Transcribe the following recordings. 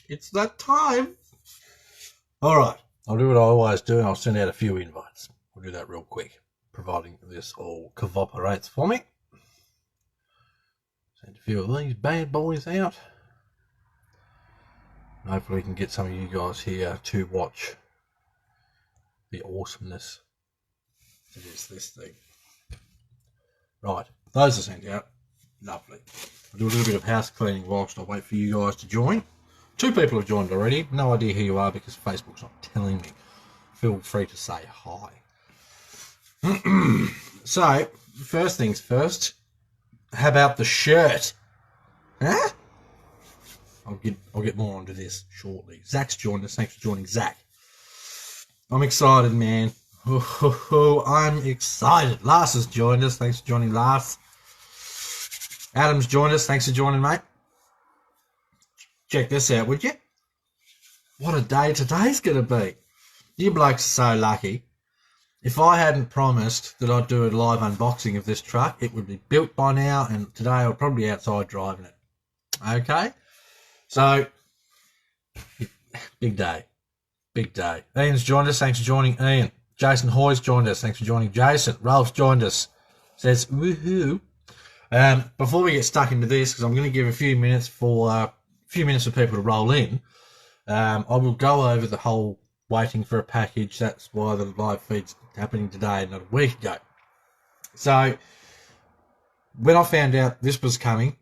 It's that time. All right. I'll do what I always do, and I'll send out a few invites. We'll do that real quick, providing this all cooperates for me. Send a few of these bad boys out. And hopefully we can get some of you guys here to watch the awesomeness that is this thing. Right. Those are sent out. Lovely. I'll do a little bit of house cleaning whilst I wait for you guys to join. 2 people have joined already. No idea who you are because Facebook's not telling me. Feel free to say hi. So, first things first. How about the shirt? Huh? I'll get more onto this shortly. Zach's joined us. Thanks for joining, Zach. I'm excited, man. I'm excited. Lars has joined us. Thanks for joining, Lars. Adam's joined us. Thanks for joining, mate. Check this out, would you? What a day today's going to be. You blokes are so lucky. If I hadn't promised that I'd do a live unboxing of this truck, it would be built by now, and today I'll probably be outside driving it. Okay? So, big day. Big day. Ian's joined us. Thanks for joining, Ian. Jason Hoy's joined us. Thanks for joining, Jason. Ralph's joined us. Says, woohoo. Before we get stuck into this, because I'm going to give a few minutes for people to roll in, I will go over the whole waiting for a package. That's why the live feed's happening today, not a week ago. So, when I found out this was coming,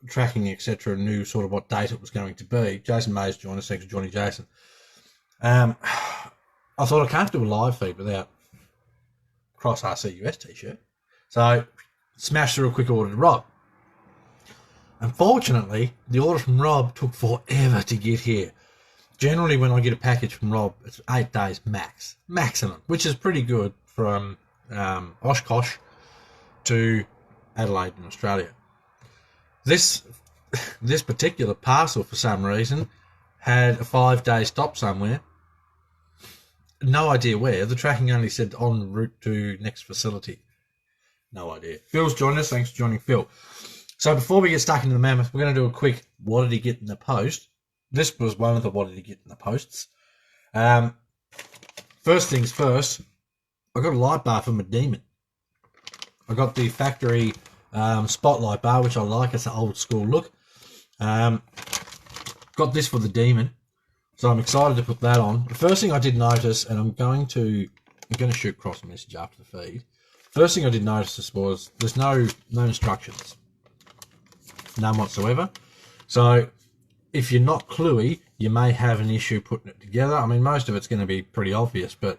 tracking, etc., knew sort of what date it was going to be. Jason May's joined us. Thanks for joining, Jason. I thought I can't do a live feed without Cross RCUS t-shirt. So, smashed through a quick order to Rob. Unfortunately, the order from Rob took forever to get here. Generally, when I get a package from Rob, it's 8 days maximum, which is pretty good from Oshkosh to Adelaide in Australia. This particular parcel, for some reason, had a 5-day stop somewhere. No idea where. The tracking only said en route to next facility. No idea. Phil's joined us. Thanks for joining, Phil. So before we get stuck into the mammoth, we're going to do a quick what did he get in the post. This was one of the what did he get in the posts. First things first, I got a light bar for my Demon. I got the factory spotlight bar, which I like. It's an old school look. Got this for the Demon, so I'm excited to put that on. The first thing I did notice, and I'm going to shoot Cross a message after the feed. First thing I did notice was there's no instructions. None whatsoever. So if you're not cluey, you may have an issue putting it together. I mean, most of it's going to be pretty obvious, but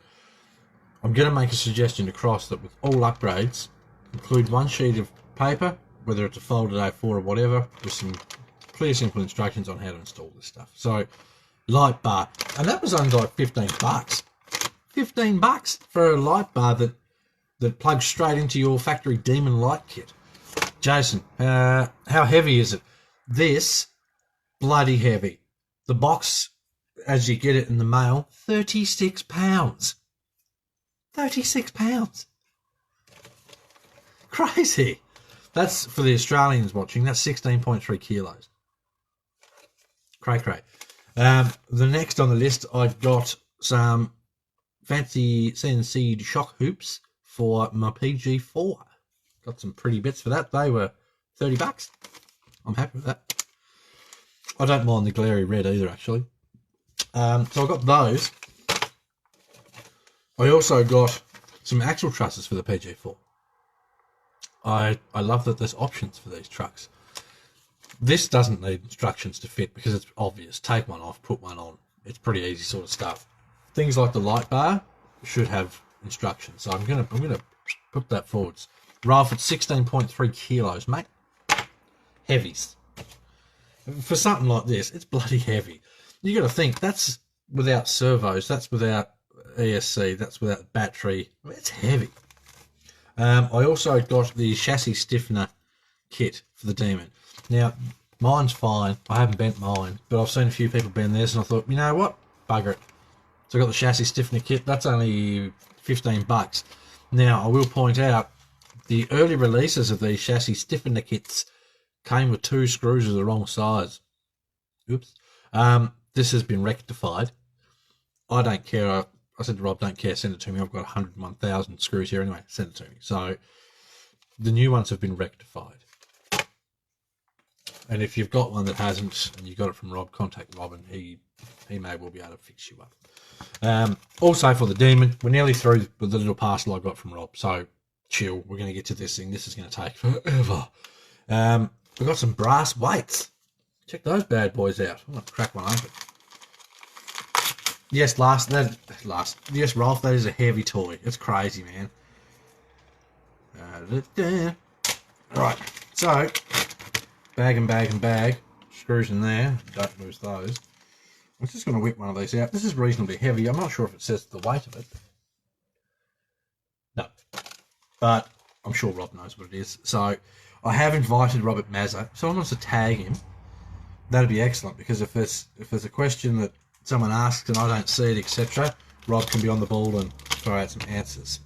I'm going to make a suggestion to Cross that with all upgrades, include one sheet of paper, whether it's a folded A4 or whatever, with some clear, simple instructions on how to install this stuff. So, light bar. And that was only like 15 bucks. 15 bucks for a light bar that plugs straight into your factory Demon light kit. Jason, how heavy is it? This, bloody heavy. The box, as you get it in the mail, 36 pounds. 36 pounds. Crazy. That's, for the Australians watching, that's 16.3 kilos. Cray. The next on the list, I've got some fancy CNC shock hoops for my PG4. Got some pretty bits for that. They were 30 bucks. I'm happy with that. I don't mind the glary red either, actually. So I got those. I also got some axle trusses for the PG4. I love that there's options for these trucks. This doesn't need instructions to fit because it's obvious. Take one off, put one on. It's pretty easy sort of stuff. Things like the light bar should have instructions. So I'm gonna put that forwards. Ralph, it's 16.3 kilos, mate. Heavies. For something like this, it's bloody heavy. You got to think, that's without servos, that's without ESC, that's without battery. I mean, it's heavy. I also got the chassis stiffener kit for the Demon. Now, mine's fine. I haven't bent mine, but I've seen a few people bend theirs, and I thought, you know what? Bugger it. So I got the chassis stiffener kit. That's only 15 bucks. Now, I will point out, the early releases of these chassis stiffener kits came with 2 screws of the wrong size. Oops. This has been rectified. I don't care. I said to Rob, don't care, send it to me. I've got 101,000 screws here anyway. Send it to me. So the new ones have been rectified. And if you've got one that hasn't and you got it from Rob, contact Rob and he may well be able to fix you up. Also for the Demon, we're nearly through with the little parcel I got from Rob. So chill, we're going to get to this thing. This is going to take forever. We've got some brass weights. Check those bad boys out. I'm going to crack one open. Yes, Ralph, that is a heavy toy. It's crazy, man. Right, so bag. Screws in there. Don't lose those. I'm just going to whip one of these out. This is reasonably heavy. I'm not sure if it says the weight of it. No, but I'm sure Rob knows what it is. So I have invited Robert Mazza. If someone wants to tag him, that'd be excellent, because if there's a question that someone asks and I don't see it, etc., Rob can be on the ball and throw out some answers.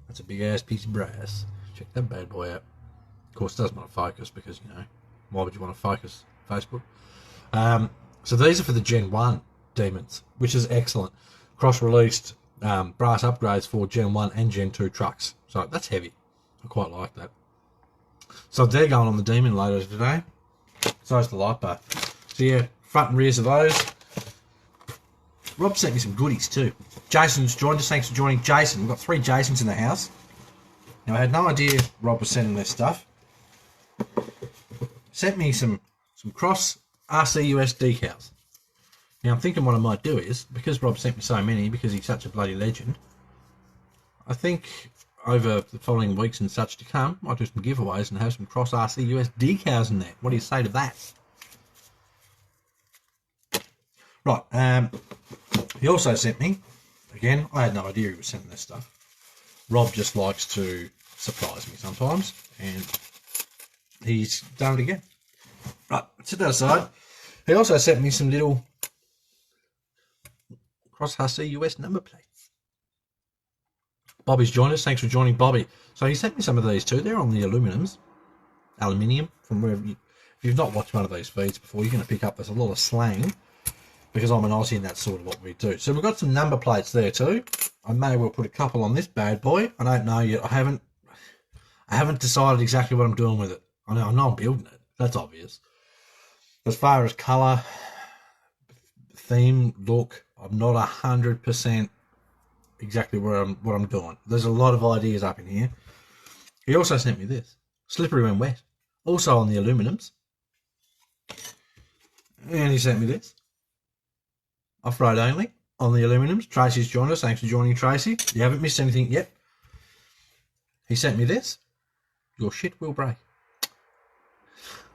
That's a big ass piece of brass. Check that bad boy out. Of course, it doesn't want to focus because, you know, why would you want to focus Facebook? So these are for the Gen 1 Demons, which is excellent. Cross-released brass upgrades for Gen 1 and Gen 2 trucks. So that's heavy. I quite like that. So they're going on the Demon later today. So is the light bar. So yeah, front and rears of those. Rob sent me some goodies too. Jason's joined us. Thanks for joining, Jason. We've got 3 Jasons in the house. Now, I had no idea Rob was sending this stuff. Sent me some cross RCUS decals. Now, I'm thinking what I might do is, because Rob sent me so many, because he's such a bloody legend, I think over the following weeks and such to come, I might do some giveaways and have some cross RCUS decals in there. What do you say to that? Right, he also sent me, again, I had no idea he was sending this stuff. Rob just likes to surprise me sometimes, and he's done it again. Right, set that aside. He also sent me some little cross RCUS number plates. Bobby's joined us. Thanks for joining, Bobby. So he sent me some of these too. They're on the aluminium from wherever you, if you've not watched one of these feeds before, you're going to pick up, there's a lot of slang, because I'm an Aussie and that's sort of what we do. So we've got some number plates there too. I may well put a couple on this bad boy. I don't know yet. I haven't decided exactly what I'm doing with it. I know I'm building it. That's obvious. As far as colour, theme, look, I'm not 100% exactly what I'm doing. There's a lot of ideas up in here. He also sent me this. Slippery when wet. Also on the aluminiums. And he sent me this. Off-road only on the aluminiums. Tracy's joined us. Thanks for joining, Tracy. You haven't missed anything yet. He sent me this. Your shit will break.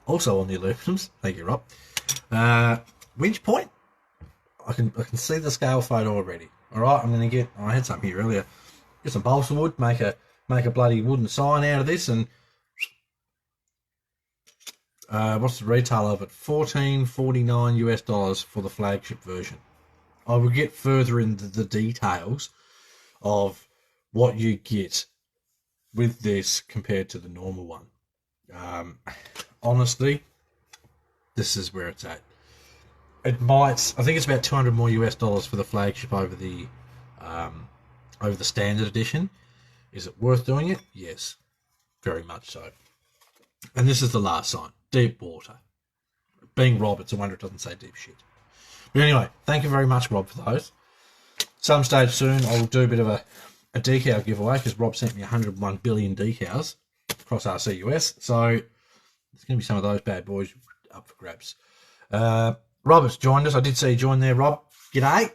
Also on the aluminiums. Thank you, Rob. Winch point. I can see the scale photo already. All right, I'm going to get. I had some here earlier. Get some balsa wood. Make a bloody wooden sign out of this, and what's the retail of it? $14.49 US for the flagship version. I will get further into the details of what you get with this compared to the normal one. Honestly, this is where it's at. It might. I think it's about $200 more US for the flagship over the standard edition. Is it worth doing it? Yes, very much so. And this is the last sign: deep water. Being Rob, it's a wonder it doesn't say deep shit. But anyway, thank you very much, Rob, for those. Some stage soon, I will do a bit of a decal giveaway, because Rob sent me 101 billion decals across RCUS. So it's going to be some of those bad boys up for grabs. Robert's joined us. I did see you join there, Rob. G'day.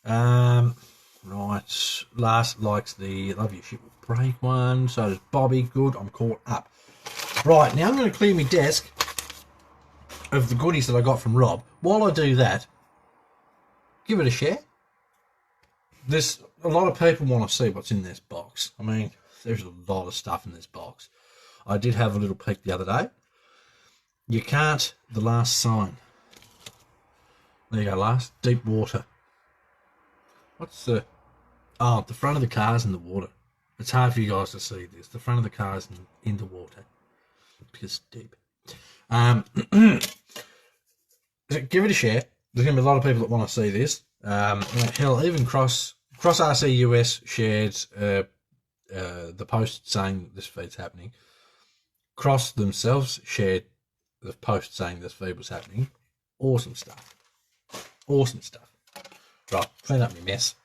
Right. Last likes the love your shit will break one. So does Bobby. Good. I'm caught up. Right. Now I'm going to clear my desk of the goodies that I got from Rob. While I do that, give it a share. A lot of people want to see what's in this box. I mean, there's a lot of stuff in this box. I did have a little peek the other day. You can't. The last sign. There you go, last. Deep water. What's the... Oh, the front of the car's in the water. It's hard for you guys to see this. The front of the car's in the water. Because it's deep. There's give it a share. There's going to be a lot of people that want to see this. Hell, even Cross RC US shared the post saying this feed's happening. Cross themselves shared the post saying this feed was happening. Awesome stuff. Awesome stuff. Right, clean up my mess.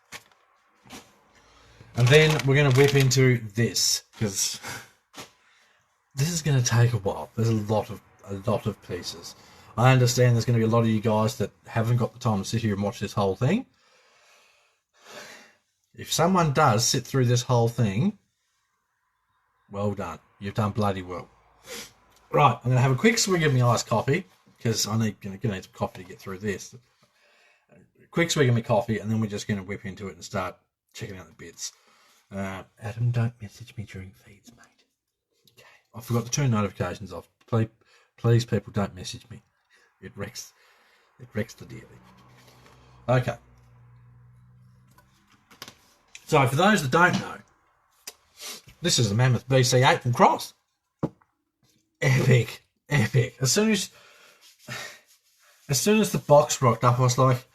And then we're going to whip into this, because this is going to take a while. There's a lot of pieces. I understand there's going to be a lot of you guys that haven't got the time to sit here and watch this whole thing. If someone does sit through this whole thing, well done. You've done bloody well. Right, I'm going to have a quick swig of my iced coffee, because I need some coffee to get through this. A quick swig of my coffee, and then we're just going to whip into it and start checking out the bits. Adam, don't message me during feeds, mate. Okay, I forgot to turn notifications off. Please, people, don't message me. It wrecks the dealie. Okay. So, for those that don't know, this is the Mammoth BC8 from Cross. Epic. As soon as the box rocked up, I was like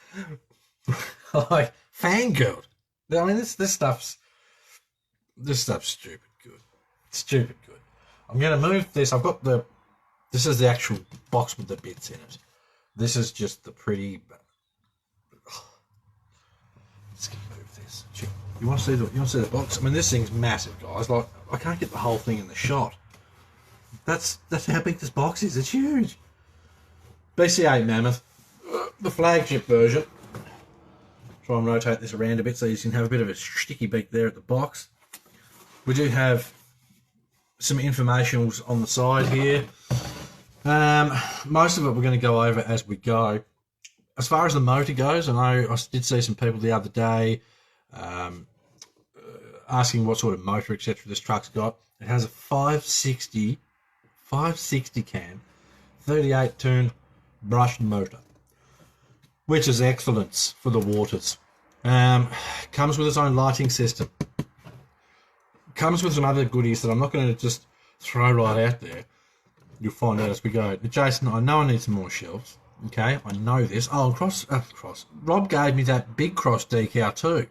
fangirled. I mean, this stuff's stupid good. Stupid good. I'm going to move this. This is the actual box with the bits in it. This is just the pretty. Let's move this. You want to see the box? I mean, this thing's massive, guys. Like, I can't get the whole thing in the shot. That's how big this box is. It's huge. BCA Mammoth, the flagship version. Try and rotate this around a bit so you can have a bit of a sticky beak there at the box. We do have some informationals on the side here. Most of it we're going to go over as we go. As far as the motor goes, I know I did see some people the other day asking what sort of motor, etc. this truck's got. It has a 560 cam, 38 turn brushed motor, which is excellence for the waters. Comes with its own lighting system. Comes with some other goodies that I'm not going to just throw right out there. You'll find out as we go. Now, Jason, I know I need some more shelves. Okay, I know this. Oh, Cross. Rob gave me that big Cross decal too.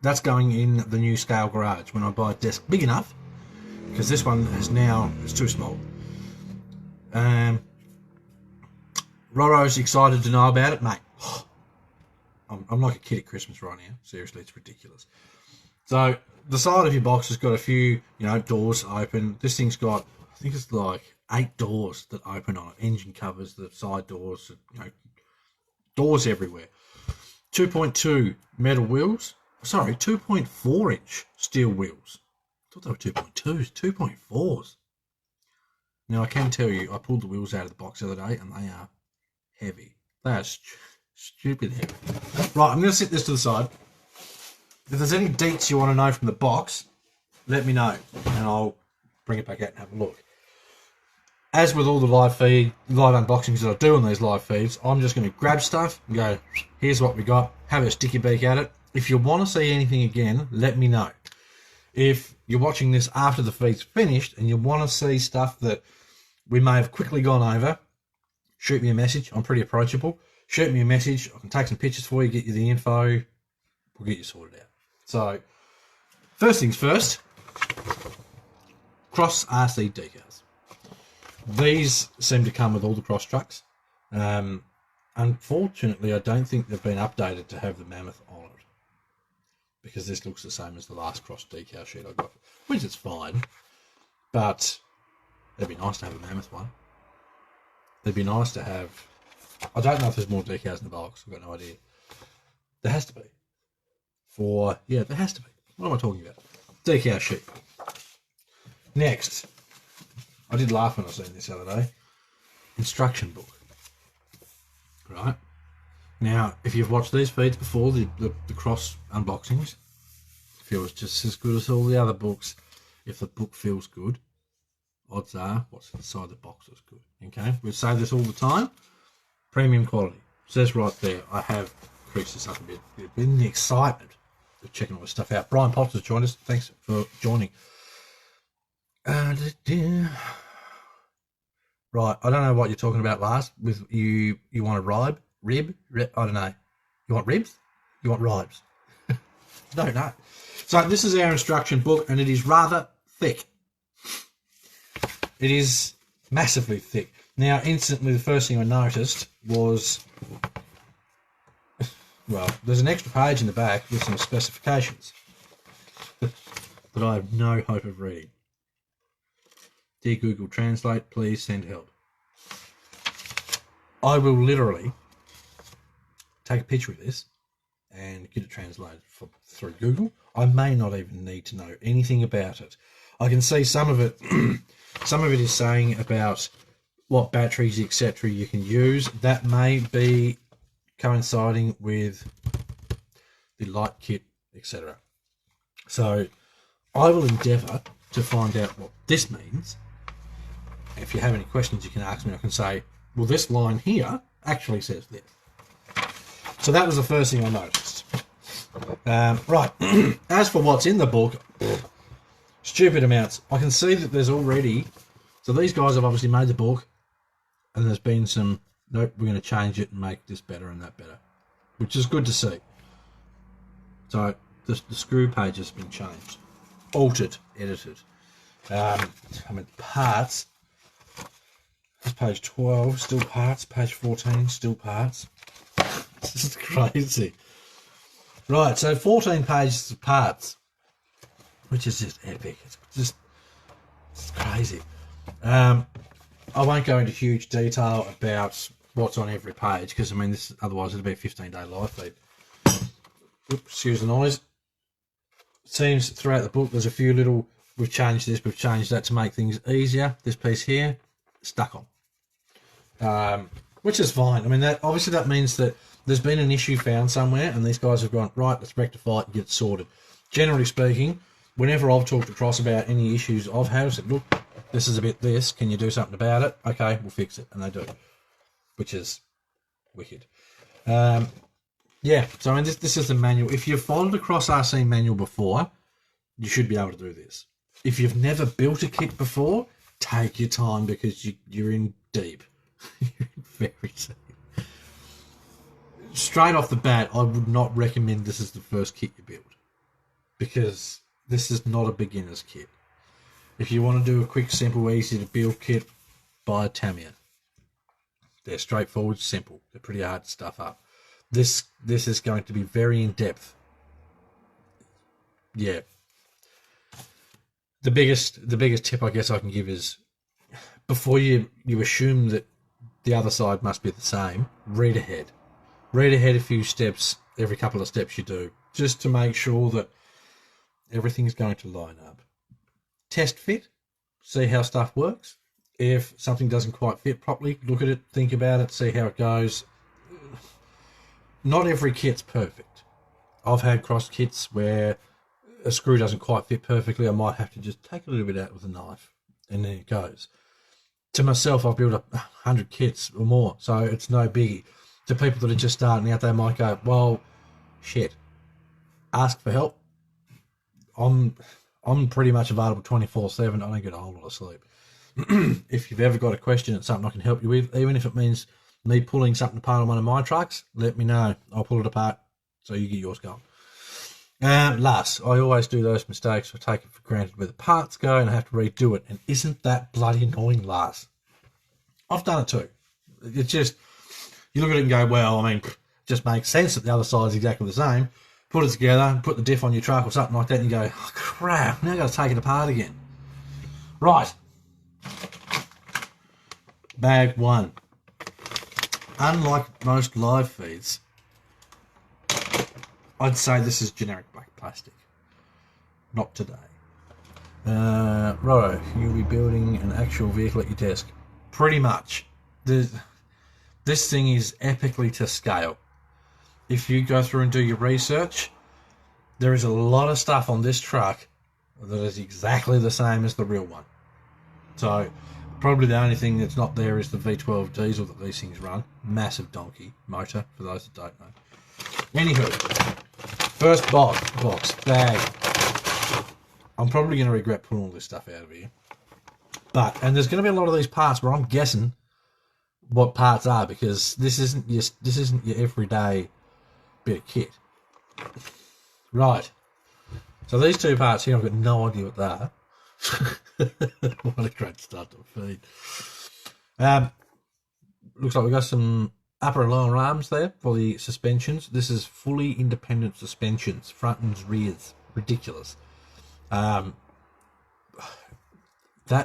That's going in the new scale garage when I buy a desk big enough, because this one is too small. Roro's excited to know about it, mate. I'm like a kid at Christmas right now. Seriously, it's ridiculous. So the side of your box has got a few, doors open. This thing's got, I think it's like 8 doors that open on it. Engine covers, the side doors, doors everywhere. 2.2 metal wheels. Sorry, 2.4 inch steel wheels. I thought they were 2.2s, 2.4s. Now I can tell you, I pulled the wheels out of the box the other day and they are heavy. They are stupid heavy. Right, I'm going to sit this to the side. If there's any deets you want to know from the box, let me know and I'll bring it back out and have a look. As with all the live unboxings that I do on these live feeds, I'm just going to grab stuff and go, here's what we got, have a sticky beak at it. If you want to see anything again, let me know. If you're watching this after the feed's finished and you want to see stuff that we may have quickly gone over, shoot me a message. I'm pretty approachable. Shoot me a message. I can take some pictures for you, get you the info. We'll get you sorted out. So, first things first, Cross RC decals. These seem to come with all the Cross trucks. Unfortunately, I don't think they've been updated to have the Mammoth on it, because this looks the same as the last Cross decal sheet I got, which is fine, but it'd be nice to have a Mammoth one. It'd be nice to have, I don't know if there's more decals in the box, I've got no idea. There has to be. There has to be. What am I talking about? Decal sheet. Next, I did laugh when I seen this the other day. Instruction book. Right? Now, if you've watched these feeds before, the Cross unboxings, feels just as good as all the other books. If the book feels good, odds are what's inside the box is good. Okay? We say this all the time. Premium quality. It says right there. I have increased this up a bit. In the excitement of checking all this stuff out. Brian Potter's joined us. Thanks for joining. Right, I don't know what you're talking about last. With you want a rib? I don't know. You want ribs? You want ribs? No. So this is our instruction book, and it is rather thick. It is massively thick. Now, instantly, the first thing I noticed was, well, there's an extra page in the back with some specifications that I have no hope of reading. Dear Google Translate, please send help. I will literally take a picture of this and get it translated through Google. I may not even need to know anything about it. I can see some of it. Some of it is saying about what batteries, etc., you can use. That may be coinciding with the light kit, etc. So I will endeavour to find out what this means. If you have any questions, you can ask me. I can say, well, this line here actually says this. So that was the first thing I noticed. Right. As for what's in the book, stupid amounts. I can see that there's already... So these guys have obviously made the book, and there's been some... Nope, we're going to change it and make this better and that better, which is good to see. So the screw page has been changed, altered, edited. Parts. This page 12, still parts. Page 14, still parts. This is crazy. Right, so 14 pages of parts, which is just epic. It's crazy. I won't go into huge detail about what's on every page because, I mean, this otherwise it'll be a 15-day live feed. Oops, excuse the noise. It seems throughout the book there's a few little, we've changed this, we've changed that to make things easier. This piece here, stuck on. Which is fine. I mean, that obviously that means that there's been an issue found somewhere and these guys have gone, right, let's rectify it and get it sorted. Generally speaking, whenever I've talked across about any issues I've had, I've said, look, this is a bit this, can you do something about it? Okay, we'll fix it. And they do, which is wicked. Yeah, so I mean, this is the manual. If you've followed a Cross RC manual before, you should be able to do this. If you've never built a kit before, take your time because you're in deep. You're in very deep. Straight off the bat, I would not recommend this as the first kit you build because this is not a beginner's kit. If you want to do a quick, simple, easy to build kit, buy a Tamiya. They're straightforward, simple. They're pretty hard to stuff up. This is going to be very in depth. Yeah. The biggest tip I guess I can give is before you assume that the other side must be the same, read ahead. Read ahead a few steps, every couple of steps you do, just to make sure that everything's going to line up. Test fit, see how stuff works. If something doesn't quite fit properly, look at it, think about it, see how it goes. Not every kit's perfect. I've had cross kits where a screw doesn't quite fit perfectly. I might have to just take a little bit out with a knife, and then it goes. To myself, I've built up 100 kits or more, so it's no biggie. To people that are just starting out, they might go, well, shit, ask for help. I'm pretty much available 24/7. I don't get a whole lot of sleep. If you've ever got a question, it's something I can help you with, even if it means me pulling something apart on one of my trucks, let me know. I'll pull it apart so you get yours going. Last, I always do those mistakes. I take it for granted where the parts go and I have to redo it. And isn't that bloody annoying, Lars? I've done it too. It's just, you look at it and go, well, I mean, it just makes sense that the other side's exactly the same. Put it together, put the diff on your truck or something like that, and you go, oh, crap, now I've got to take it apart again. Right. Bag one. Unlike most live feeds, I'd say this is generic black plastic. Not today. Righto, you'll be building an actual vehicle at your desk. Pretty much. This thing is epically to scale. If you go through and do your research, there is a lot of stuff on this truck that is exactly the same as the real one. So probably the only thing that's not there is the V12 diesel that these things run. Massive donkey motor, for those that don't know. Anywho, first box, bag. I'm probably going to regret pulling all this stuff out of here. and there's going to be a lot of these parts where I'm guessing what parts are, because this isn't your everyday bit of kit. Right. So these two parts here, I've got no idea what they are. What a great start to a feed. Looks like we've got some upper and lower arms there for the suspensions. This is fully independent suspensions, front and rears. Ridiculous. That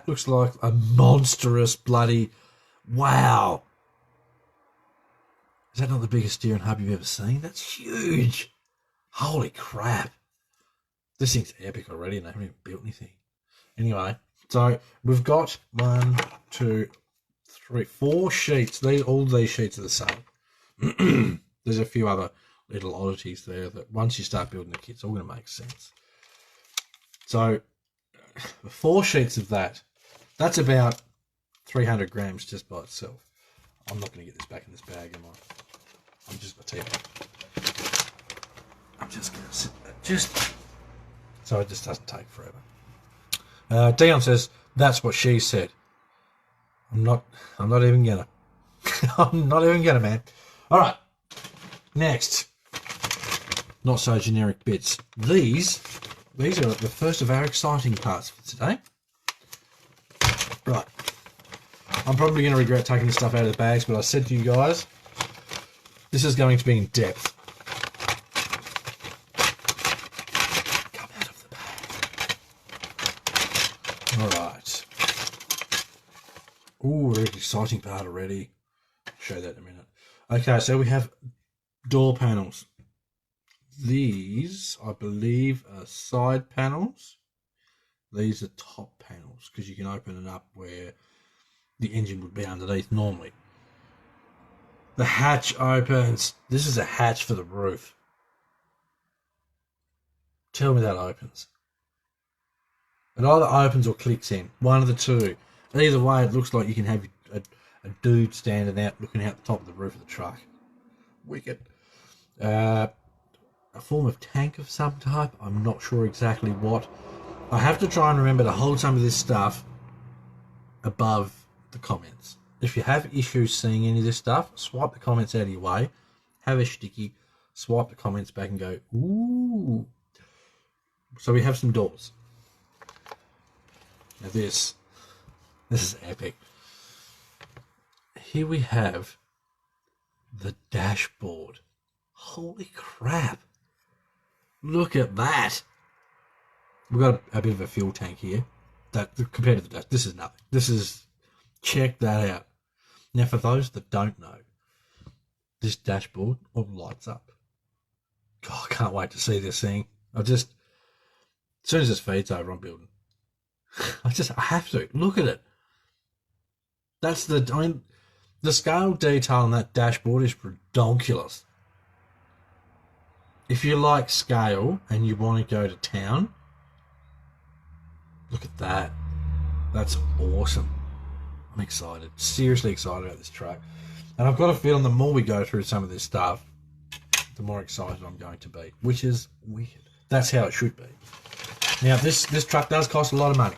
looks like a monstrous bloody... Wow. Is that not the biggest steering hub you've ever seen? That's huge. Holy crap. This thing's epic already and they haven't even built anything. Anyway, so we've got 1, 2, 3, 4 sheets. All these sheets are the same. There's a few other little oddities there that once you start building the kit, it's all going to make sense. So 4 sheets of that, that's about 300 grams just by itself. I'm not going to get this back in this bag, am I? I'm just going to tell you. I'm just going to sit there. So it just doesn't take forever. Dion says, that's what she said. I'm not even going to. I'm not even going to, man. All right. Next. Not so generic bits. These are the first of our exciting parts for today. Right. I'm probably going to regret taking this stuff out of the bags, but I said to you guys, this is going to be in depth. Come out of the bag. All right. Ooh, very exciting part already. I'll show that in a minute. Okay, so we have door panels. These, I believe, are side panels. These are top panels because you can open it up where the engine would be underneath normally. The hatch opens. This is a hatch for the roof. Tell me that opens. It either opens or clicks in. One of the two. Either way, it looks like you can have a dude standing out looking out the top of the roof of the truck. Wicked. A form of tank of some type. I'm not sure exactly what. I have to try and remember to hold some of this stuff above the comments. If you have issues seeing any of this stuff, swipe the comments out of your way, have a sticky, swipe the comments back and go, ooh. So we have some doors. Now this is epic. Here we have the dashboard. Holy crap. Look at that. We've got a bit of a fuel tank here. That compared to the dash, this is nothing. This is... Check that out. Now, for those that don't know, this dashboard all lights up. God, I can't wait to see this thing. As soon as this feeds over, I'm building. I have to. Look at it. The scale detail on that dashboard is redonkulous. If you like scale and you want to go to town, look at that. That's awesome. I'm excited, seriously excited about this truck. And I've got a feeling the more we go through some of this stuff, the more excited I'm going to be, which is weird. That's how it should be. Now, this truck does cost a lot of money.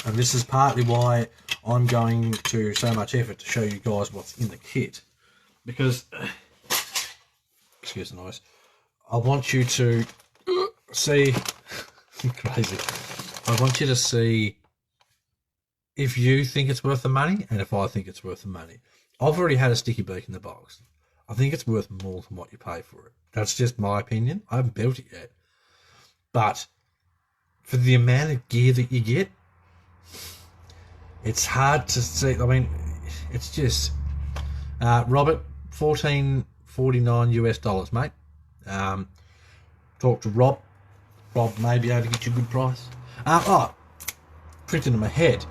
And this is partly why I'm going to so much effort to show you guys what's in the kit. Because, excuse the noise, I want you to see, crazy, I want you to see if you think it's worth the money and if I think it's worth the money. I've already had a sticky beak in the box. I think it's worth more than what you pay for it. That's just my opinion. I haven't built it yet. But for the amount of gear that you get, it's hard to see. I mean, it's just... Robert, $14.49 US, mate. Talk to Rob. Rob may be able to get you a good price. Printed in my head.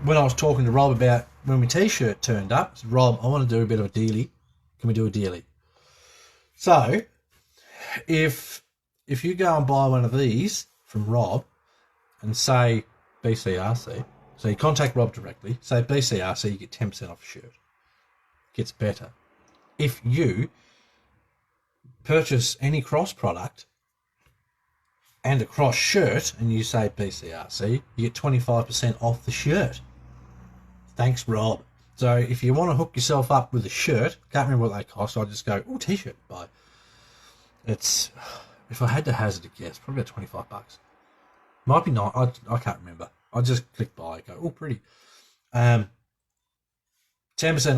When I was talking to Rob about when my t-shirt turned up, I said, Rob, I want to do a bit of a dealie. Can we do a dealie? So, if you go and buy one of these from Rob and say BCRC, so you contact Rob directly, say BCRC, you get 10% off a shirt. Gets better. If you purchase any Cross product and a cross shirt, and you say BCRC, you get 25% off the shirt. Thanks, Rob. So if you want to hook yourself up with a shirt, can't remember what they cost, I'll just go, oh, t-shirt, buy. It's, if I had to hazard a guess, probably about 25 bucks. Might be not, I can't remember. I just click buy, go, oh, pretty. 10%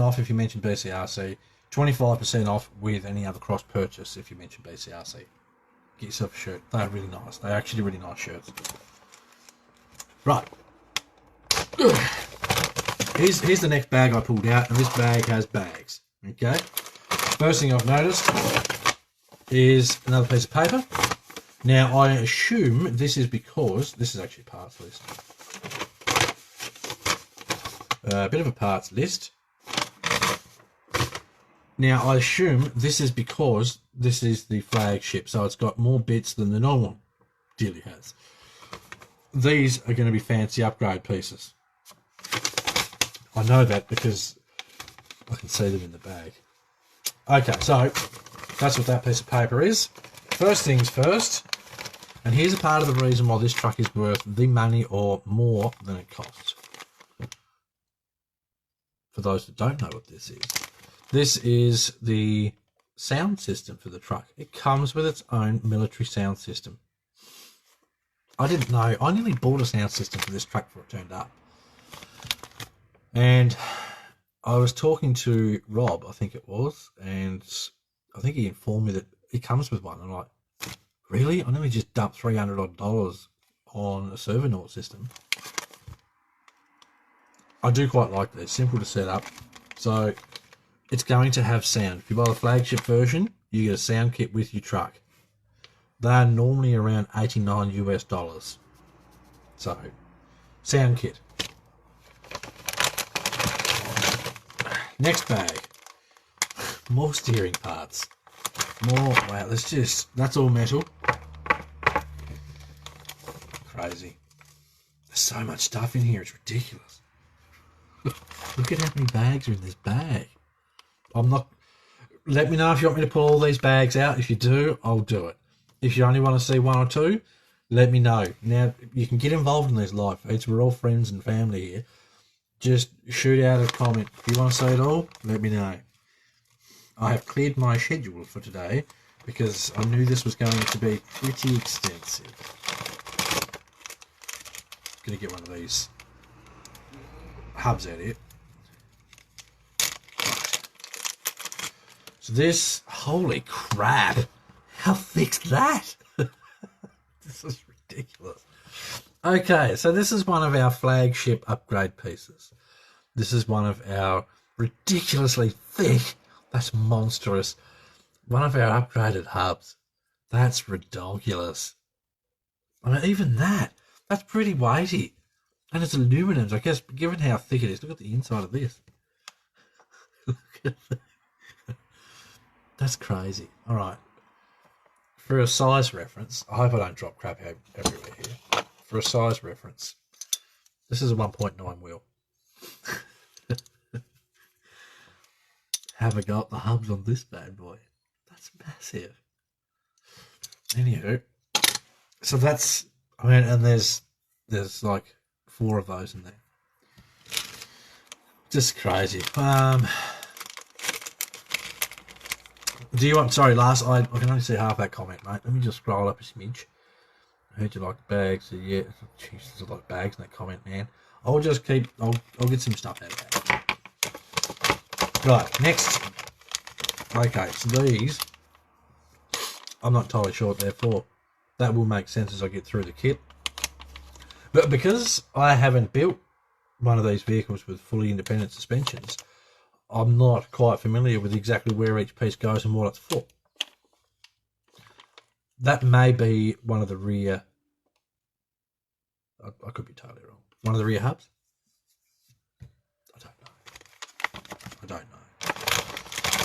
off if you mention BCRC, 25% off with any other cross purchase if you mention BCRC. Get yourself a shirt. They're really nice. They're actually really nice shirts. Right. Here's the next bag I pulled out, and this bag has bags. Okay. First thing I've noticed is another piece of paper. Now, I assume this is because this is actually a parts list. A bit of a parts list. Now, I assume this is because this is the flagship, so it's got more bits than the normal dealie has. These are going to be fancy upgrade pieces. I know that because I can see them in the bag. Okay, so that's what that piece of paper is. First things first, and here's a part of the reason why this truck is worth the money or more than it costs. For those that don't know what this is the sound system for the truck. It comes with its own military sound system. I didn't know. I nearly bought a sound system for this truck before it turned up. And I was talking to Rob, I think it was, and I think he informed me that it comes with one. I'm like, really? I nearly just dumped $300 odd on a Servonaut system. I do quite like this. Simple to set up. So it's going to have sound. If you buy the flagship version, you get a sound kit with your truck. They're normally around $89 US. So, sound kit. Next bag. More steering parts. More, wow, that's all metal. Crazy. There's so much stuff in here, it's ridiculous. Look at how many bags are in this bag. Let me know if you want me to pull all these bags out. If you do, I'll do it. If you only want to see one or two, let me know. Now, you can get involved in these live feeds. We're all friends and family here. Just shoot out a comment. If you want to see it all, let me know. I have cleared my schedule for today because I knew this was going to be pretty extensive. Gonna get one of these hubs out here. So this, holy crap, how thick's that? This is ridiculous. Okay, so this is one of our flagship upgrade pieces. This is one of our ridiculously thick, that's monstrous, one of our upgraded hubs. That's ridiculous. I mean, even that's pretty weighty. And it's aluminum, I guess, given how thick it is. Look at the inside of this. Look at that. That's crazy. All right. For a size reference, I hope I don't drop crap everywhere here. For a size reference, this is a 1.9 wheel. Have a go at the hubs on this bad boy. That's massive. Anywho, so that's, I mean, and there's like 4 of those in there. Just crazy. Do you want, sorry, last, I can only see half that comment, mate. Let me just scroll up a smidge. I heard you like bags. Yeah, jeez, there's a lot of bags in that comment, man. I'll just keep, I'll get some stuff out of that. Right, next. Okay, so these, I'm not entirely sure what they're for. That will make sense as I get through the kit. But because I haven't built one of these vehicles with fully independent suspensions, I'm not quite familiar with exactly where each piece goes and what it's for. That may be one of the rear, I could be totally wrong. One of the rear hubs? I don't know.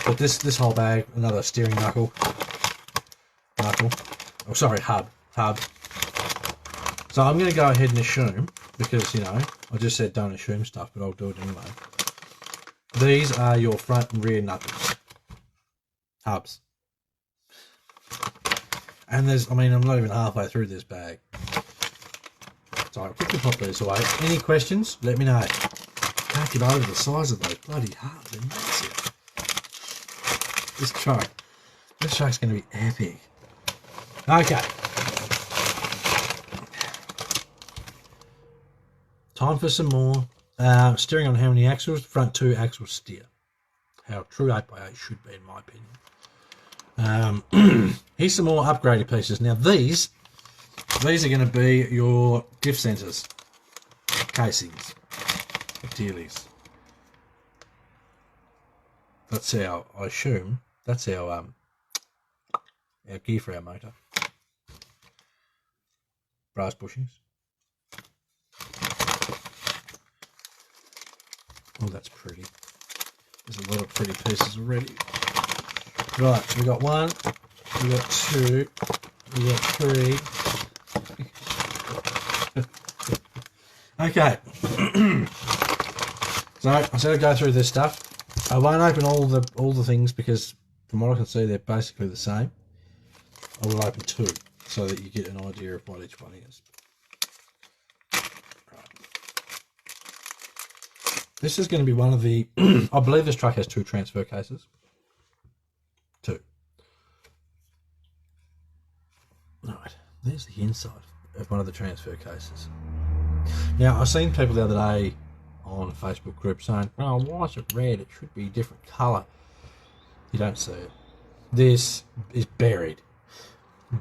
But this whole bag, another steering knuckle. Oh, sorry, hub. So I'm going to go ahead and assume, because, you know, I just said don't assume stuff, but I'll do it anyway. These are your front and rear knuckles. Hubs. And there's, I mean, I'm not even halfway through this bag. So I'll quickly pop these away. Any questions? Let me know. Can't get over the size of those bloody hearts. They're massive. This truck's going to be epic. Okay. Time for some more. Steering on how many axles? Front 2 axles steer. How a true 8x8 should be, in my opinion. Here's some more upgraded pieces. Now these are going to be your diff sensors, casings, dealies. That's our, I assume, that's our gear for our motor. Brass bushings. Oh, that's pretty. There's a lot of pretty pieces already. Right, we got 1, we got 2, we got 3. Okay. So I said I'd go through this stuff. I won't open all the things because from what I can see they're basically the same. I will open 2 so that you get an idea of what each one is. This is going to be one of the, I believe this truck has 2 transfer cases. 2. Right, there's the inside of one of the transfer cases. Now, I've seen people the other day on a Facebook group saying, oh, why is it red? It should be a different colour. You don't see it. This is buried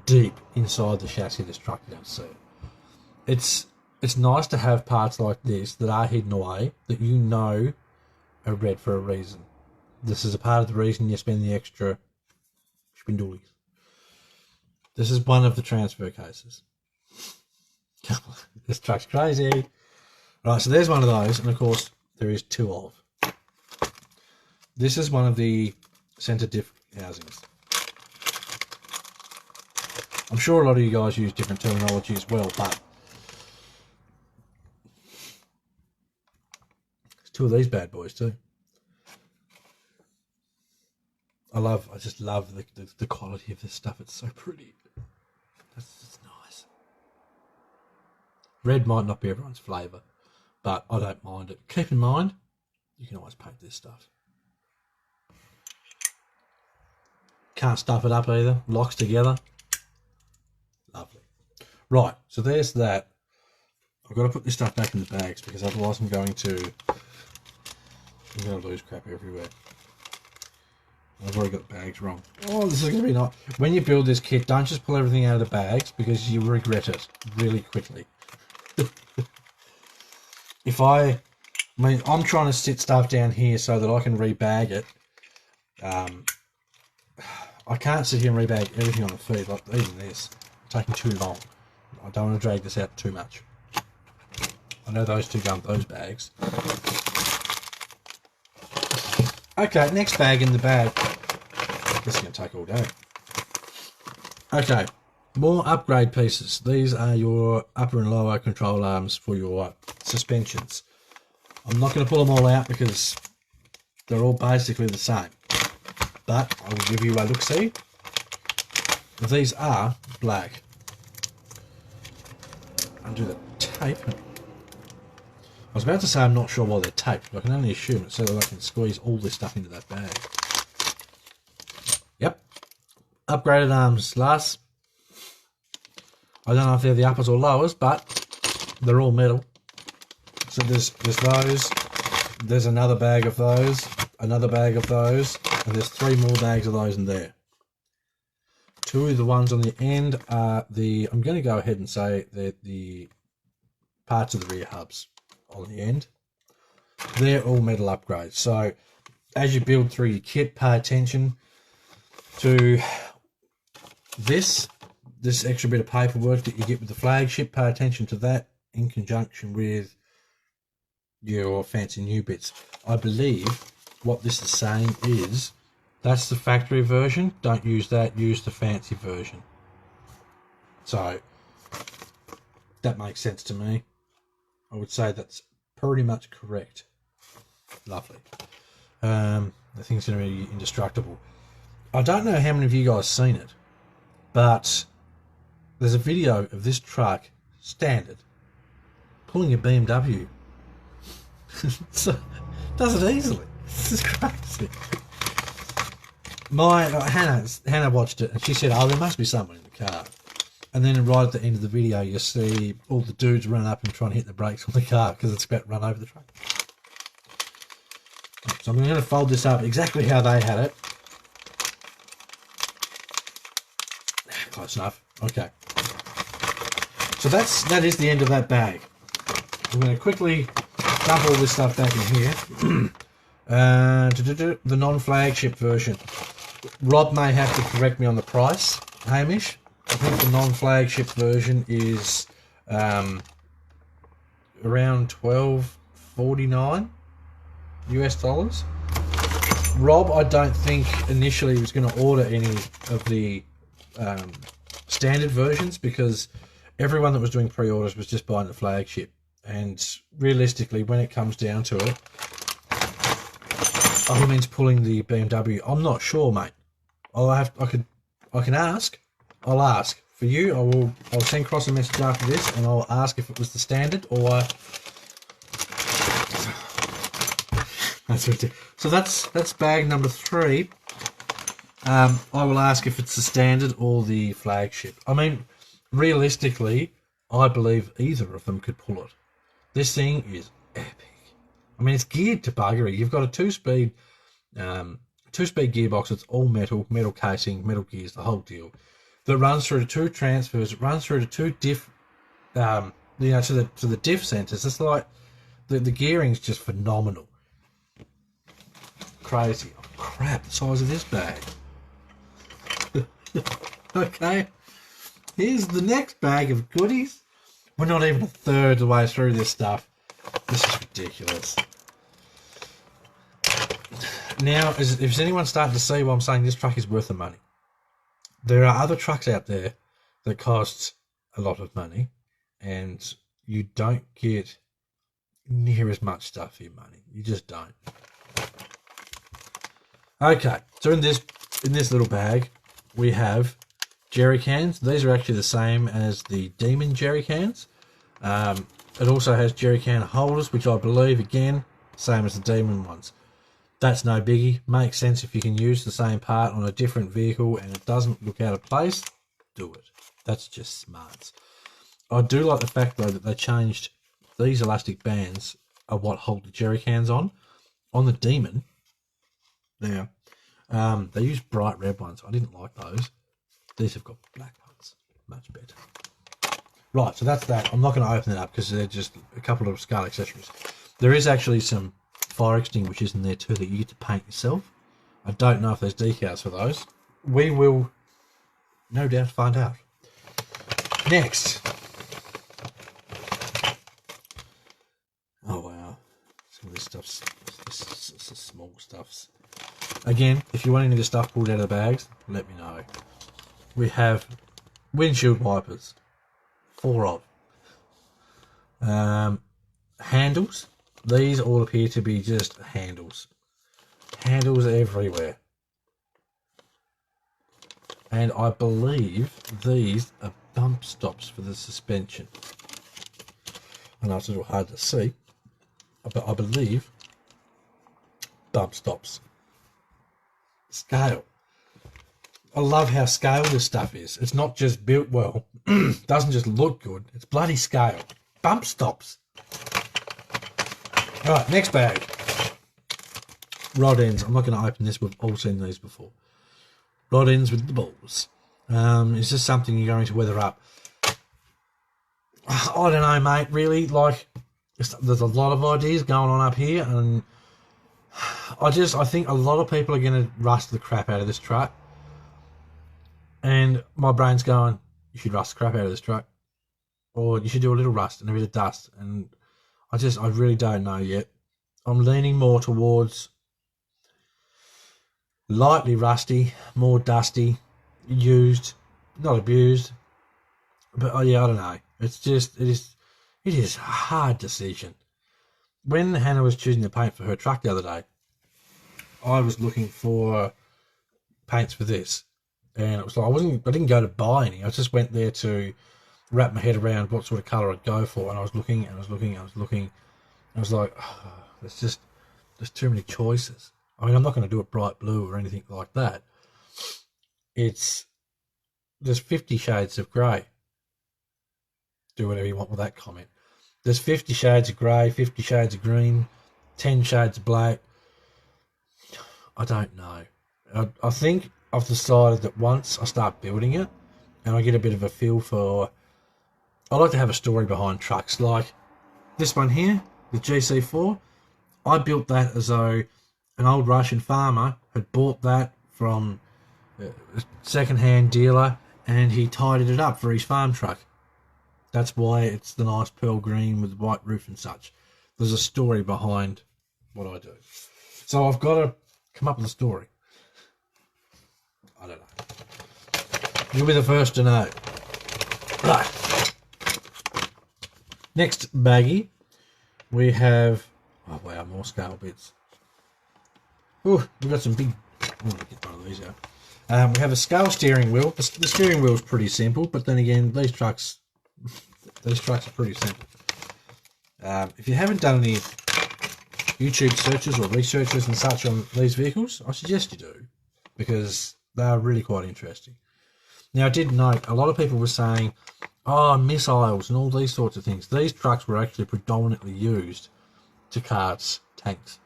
deep inside the chassis of this truck. You don't see it. It's nice to have parts like this that are hidden away that you know are red for a reason. This is a part of the reason you spend the extra spindoolies. This is one of the transfer cases. This truck's crazy. Right, so there's one of those, and of course there is 2 of. This is one of the centre diff housings. I'm sure a lot of you guys use different terminology as well, but 2 of these bad boys too. I just love the quality of this stuff. It's so pretty. That's just nice. Red might not be everyone's flavour, but I don't mind it. Keep in mind, you can always paint this stuff. Can't stuff it up either. Locks together. Lovely. Right, so there's that. I've got to put this stuff back in the bags because otherwise I'm going to lose crap everywhere. I've already got the bags wrong. Oh, this is going to be nice. When you build this kit, don't just pull everything out of the bags because you regret it really quickly. I mean, I'm trying to sit stuff down here so that I can rebag it. I can't sit here and rebag everything on the feed, like even this. It's taking too long. I don't want to drag this out too much. I know those 2 go in those bags. Okay, next bag in the bag. This is going to take all day. Okay, more upgrade pieces. These are your upper and lower control arms for your suspensions. I'm not going to pull them all out because they're all basically the same. But I will give you a look-see. These are black. Undo the tape. I was about to say I'm not sure why they're taped, but I can only assume it's so that I can squeeze all this stuff into that bag. Yep. Upgraded arms, lads. I don't know if they're the uppers or lowers, but they're all metal. So there's those. There's another bag of those. Another bag of those. And there's 3 more bags of those in there. 2 of the ones on the end are the, I'm going to go ahead and say they're the parts of the rear hubs on the end. They're all metal upgrades. So as you build through your kit, pay attention to this extra bit of paperwork that you get with the flagship. Pay attention to that in conjunction with your fancy new bits. I believe what this is saying is that's the factory version. Don't use that. Use the fancy version. So that makes sense to me. I would say that's pretty much correct. Lovely. The thing's going to be indestructible. I don't know how many of you guys seen it, but there's a video of this truck, standard, pulling a BMW. So, does it easily. This is crazy. Hannah watched it and she said, oh, there must be someone in the car. And then right at the end of the video, you see all the dudes running up and trying to hit the brakes on the car because it's about to run over the truck. So I'm going to fold this up exactly how they had it. Close enough. Okay. So that is the end of that bag. I'm going to quickly dump all this stuff back in here. The non-flagship version. Rob may have to correct me on the price, Hamish. I think the non-flagship version is around $12.49 US. Rob, I don't think initially was going to order any of the standard versions because everyone that was doing pre-orders was just buying the flagship. And realistically, when it comes down to it, he means pulling the BMW. I'm not sure, mate. I can ask. I'll ask for you. I'll send Cross a message after this, and I'll ask if it was the standard or. That's ridiculous. So that's bag number 3. I will ask if it's the standard or the flagship. I mean, realistically, I believe either of them could pull it. This thing is epic. I mean, it's geared to buggery. You've got a two-speed gearbox. It's all metal casing, metal gears, the whole deal. That runs through to 2 transfers. It runs through to 2 diff, to the diff centers. It's like the gearing's just phenomenal. Crazy. Oh, crap! The size of this bag. Okay. Here's the next bag of goodies. We're not even a third of the way through this stuff. This is ridiculous. Now, is anyone starting to see why I'm saying this truck is worth the money? There are other trucks out there that cost a lot of money, and you don't get near as much stuff for your money. You just don't. Okay, so in this little bag, we have jerry cans. These are actually the same as the Demon jerry cans. It also has jerry can holders, which I believe, again, same as the Demon ones. That's no biggie. Makes sense if you can use the same part on a different vehicle and it doesn't look out of place, do it. That's just smart. I do like the fact, though, that they changed these elastic bands are what hold the jerry cans on. On the Demon, now, they use bright red ones. I didn't like those. These have got black ones. Much better. Right, so that's that. I'm not going to open it up because they're just a couple of skull accessories. There is actually some fire extinguishers in there too that you get to paint yourself. I don't know if there's decals for those. We will no doubt find out. Next. Oh wow. Some of this stuff's this is small stuffs. Again, if you want any of this stuff pulled out of the bags, let me know. We have windshield wipers. 4 of. Handles. These all appear to be just handles. Handles everywhere. And I believe these are bump stops for the suspension. I know it's a little hard to see, but I believe bump stops. Scale. I love how scaled this stuff is. It's not just built well. Doesn't just look good. It's bloody scale. Bump stops. Alright, next bag. Rod ends. I'm not going to open this. We've all seen these before. Rod ends with the balls. Is this something you're going to weather up? I don't know, mate. Really, like, there's a lot of ideas going on up here, and I think a lot of people are going to rust the crap out of this truck. And my brain's going, you should rust the crap out of this truck. Or you should do a little rust and a bit of dust. And I really don't know yet. I'm leaning more towards lightly rusty, more dusty, used, not abused. But yeah, I don't know. It's just, it is a hard decision. When Hannah was choosing the paint for her truck the other day, I was looking for paints for this. and it was like I didn't go to buy any. I just went there to wrap my head around what sort of colour I'd go for, and I was looking, and I was looking, and I was looking, and I was like, oh, there's too many choices. I mean, I'm not going to do it bright blue or anything like that. There's 50 shades of grey. Do whatever you want with that comment. There's 50 shades of grey, 50 shades of green, 10 shades of black. I don't know. I think I've decided that once I start building it and I get a bit of a feel for... I like to have a story behind trucks. Like this one here, the GC4. I built that as though an old Russian farmer had bought that from a second-hand dealer and he tidied it up for his farm truck. That's why it's the nice pearl green with the white roof and such. There's a story behind what I do. So I've got to come up with a story. I don't know. You'll be the first to know. Right. Next baggie, we have... Oh, wow, more scale bits. Ooh, we've got some big... I'm going to get one of these out. We have a scale steering wheel. The steering wheel is pretty simple, but then again, these trucks are pretty simple. If you haven't done any YouTube searches or researches and such on these vehicles, I suggest you do, because they are really quite interesting. Now, I did note a lot of people were saying, oh, missiles and all these sorts of things. These trucks were actually predominantly used to cart tanks.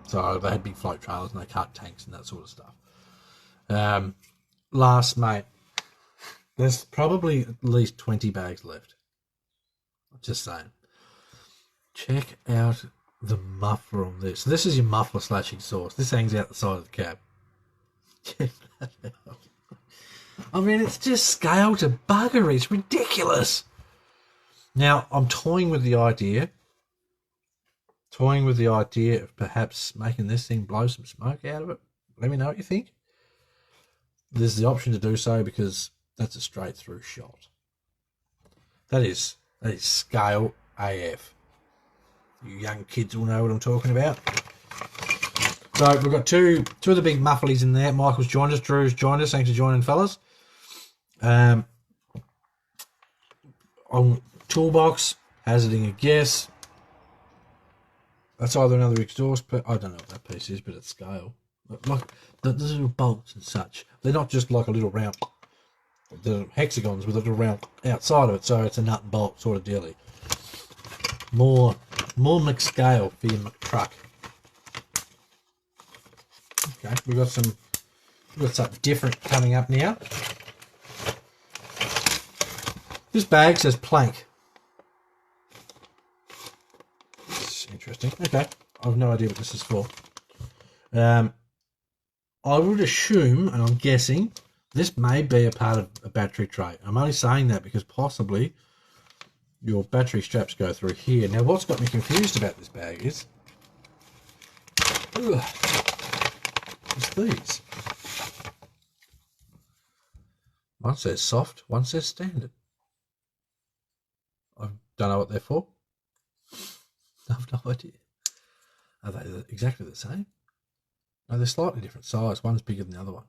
So they had big float trailers and they cart tanks and that sort of stuff. Last, mate, there's probably at least 20 bags left. Just saying. Check out the muffler on this. This is your muffler / exhaust. This hangs out the side of the cab. Check that out. I mean, it's just scale to bugger. It's ridiculous. Now, I'm toying with the idea of perhaps making this thing blow some smoke out of it. Let me know what you think. There's the option to do so because that's a straight through shot. That is scale AF. You young kids will know what I'm talking about. So we've got two of the big mufflies in there. Michael's joined us, Drew's joined us. Thanks for joining, fellas. On toolbox, hazarding a guess. That's either another exhaust, but I don't know what that piece is, but it's scale. Like the little bolts and such. They're not just like a little round, the hexagons with a little round outside of it, so it's a nut and bolt sort of dealie. More McScale for your truck. Okay, we've got something different coming up now. This bag says plank. It's interesting. Okay, I have no idea what this is for. I would assume, and I'm guessing, this may be a part of a battery tray. I'm only saying that because possibly your battery straps go through here. Now, what's got me confused about this bag is... it's these. One says soft, one says standard. I don't know what they're for. I've no idea. Are they exactly the same? No, they're slightly different size. One's bigger than the other one.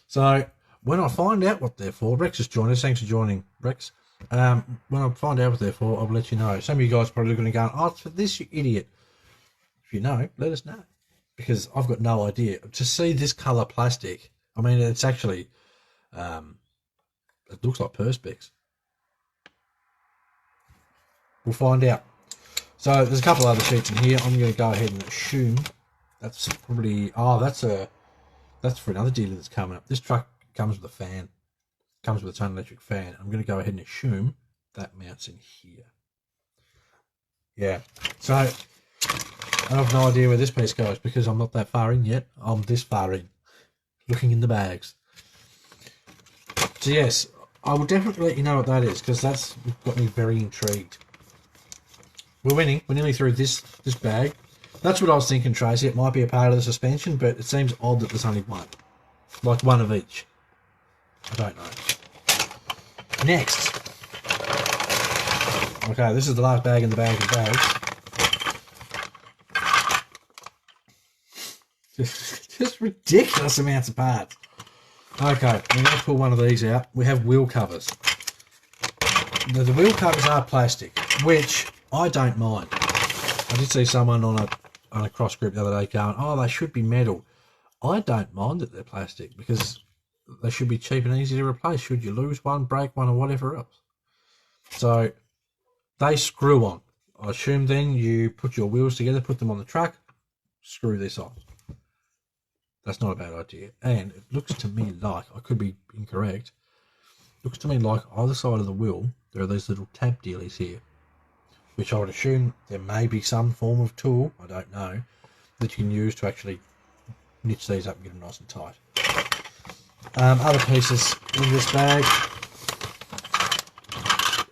So when I find out what they're for, Rex has joined us. Thanks for joining, Rex. When I find out what they're for, I'll let you know. Some of you guys are probably going to go, oh, it's for this, you idiot. If you know, let us know. Because I've got no idea. To see this colour plastic, I mean, it's actually, it looks like Perspex. We'll find out. So there's a couple other sheets in here. I'm going to go ahead and assume that's probably, that's for another dealer that's coming up. This truck comes with a fan, comes with its own electric fan. I'm going to go ahead and assume that mounts in here. Yeah. So I have no idea where this piece goes because I'm not that far in yet. I'm this far in, looking in the bags. So yes, I will definitely let you know what that is because that's got me very intrigued. We're winning. We're nearly through this bag. That's what I was thinking, Tracy. It might be a part of the suspension, but it seems odd that there's only one. Like one of each. I don't know. Next. Okay, this is the last bag in the bag of bags. Just ridiculous amounts of parts. Okay, I'm going to pull one of these out. We have wheel covers. Now, the wheel covers are plastic, which I don't mind. I did see someone on a cross group the other day going, oh, they should be metal. I don't mind that they're plastic because they should be cheap and easy to replace should you lose one, break one, or whatever else. So they screw on. I assume then you put your wheels together, put them on the truck, screw this on. That's not a bad idea. And it looks to me like, I could be incorrect, looks to me like either side of the wheel, there are these little tab dealies here, which I would assume there may be some form of tool, I don't know, that you can use to actually knit these up and get them nice and tight. Other pieces in this bag,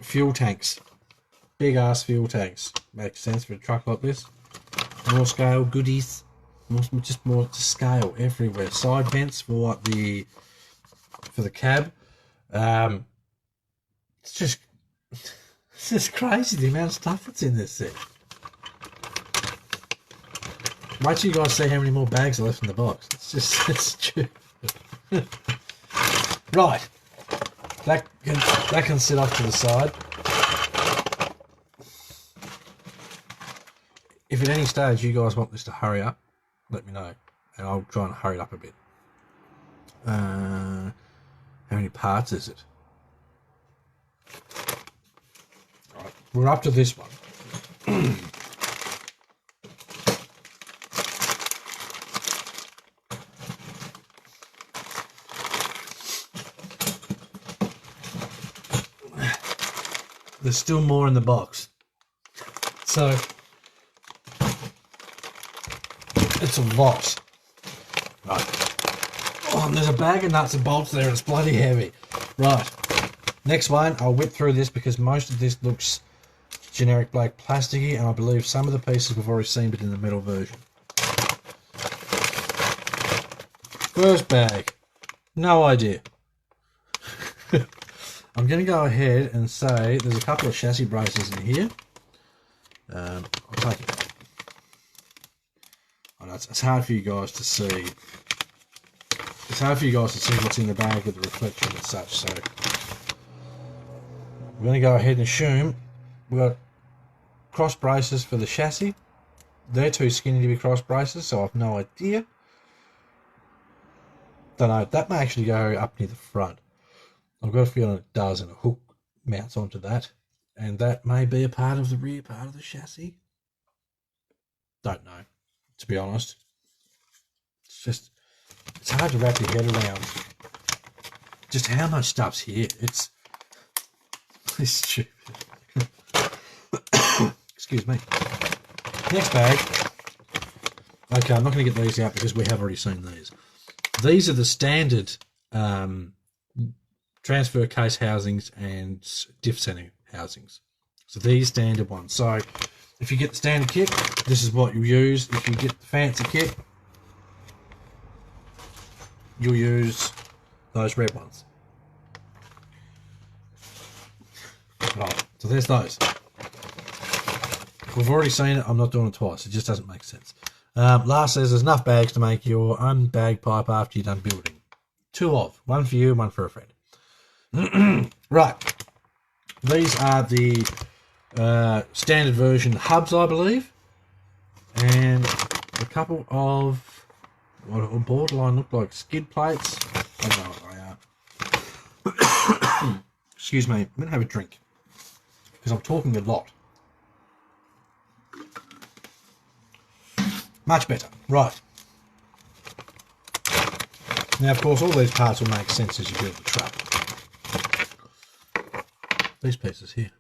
fuel tanks. Big ass fuel tanks. Makes sense for a truck like this. More scale goodies. Just more to scale everywhere. Side vents for the cab. It's just crazy the amount of stuff that's in this set. Wait till you guys see how many more bags are left in the box. It's stupid. Right. That can sit off to the side. If at any stage you guys want this to hurry up, let me know, and I'll try and hurry it up a bit. How many parts is it? Right, we're up to this one. There's still more in the box, so it's a lot. Right. Oh, and there's a bag of nuts and bolts there. It's bloody heavy. Right. Next one, I'll whip through this because most of this looks generic black plasticky, and I believe some of the pieces we've already seen, but in the metal version. First bag. No idea. I'm going to go ahead and say there's a couple of chassis braces in here. I'll take it. I know it's hard for you guys to see. It's hard for you guys to see what's in the bag with the reflection and such. So we're going to go ahead and assume we've got cross braces for the chassis. They're too skinny to be cross braces, so I've no idea. Don't know. That may actually go up near the front. I've got a feeling it does, and a hook mounts onto that, and that may be a part of the rear part of the chassis. Don't know, to be honest. It's hard to wrap your head around just how much stuff's here. It's stupid. Excuse me. Next bag. Okay, I'm not going to get these out because we have already seen these. These are the standard transfer case housings and diff center housings. So these standard ones. So if you get the standard kit, this is what you use. If you get the fancy kit, you'll use those red ones. Right, so there's those. We've already seen it. I'm not doing it twice. It just doesn't make sense. Last says there's enough bags to make your own bag pipe after you're done building. 2 of. 1 for you, 1 for a friend. Right, these are the standard version hubs, I believe, and a couple of what borderline look like skid plates. I don't know what they are. Excuse me, I'm going to have a drink because I'm talking a lot. Much better. Right. Now, of course, all these parts will make sense as you build the truck. These pieces here,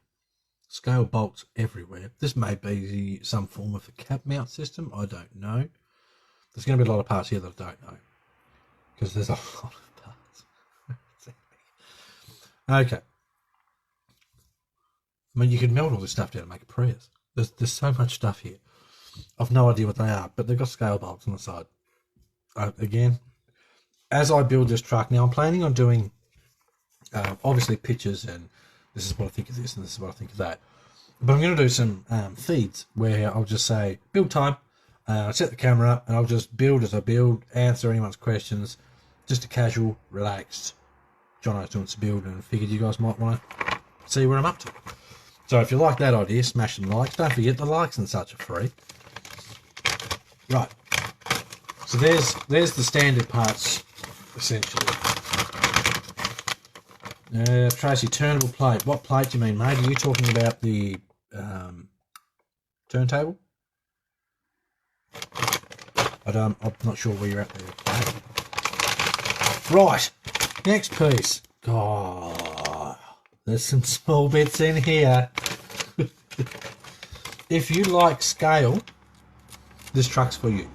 scale bolts everywhere. This may be some form of a cap mount system. I don't know. There's going to be a lot of parts here that I don't know because there's a lot of parts. Okay. I mean, you can melt all this stuff down and make a Prius. There's so much stuff here. I've no idea what they are, but they've got scale bolts on the side. Again, as I build this truck, now I'm planning on doing obviously pictures and this is what I think of this and this is what I think of that. But I'm going to do some feeds where I'll just say build time, set the camera up, and I'll just build as I build, answer anyone's questions, just a casual, relaxed. Jono's doing some building and figured you guys might want to see what I'm up to. So if you like that idea, smash some likes. Don't forget the likes and such are free. Right. So there's the standard parts, essentially. Tracy, turnable plate. What plate do you mean, mate? Are you talking about the turntable? I'm not sure where you're at there. Right. Next piece. God, there's some small bits in here. If you like scale, this truck's for you.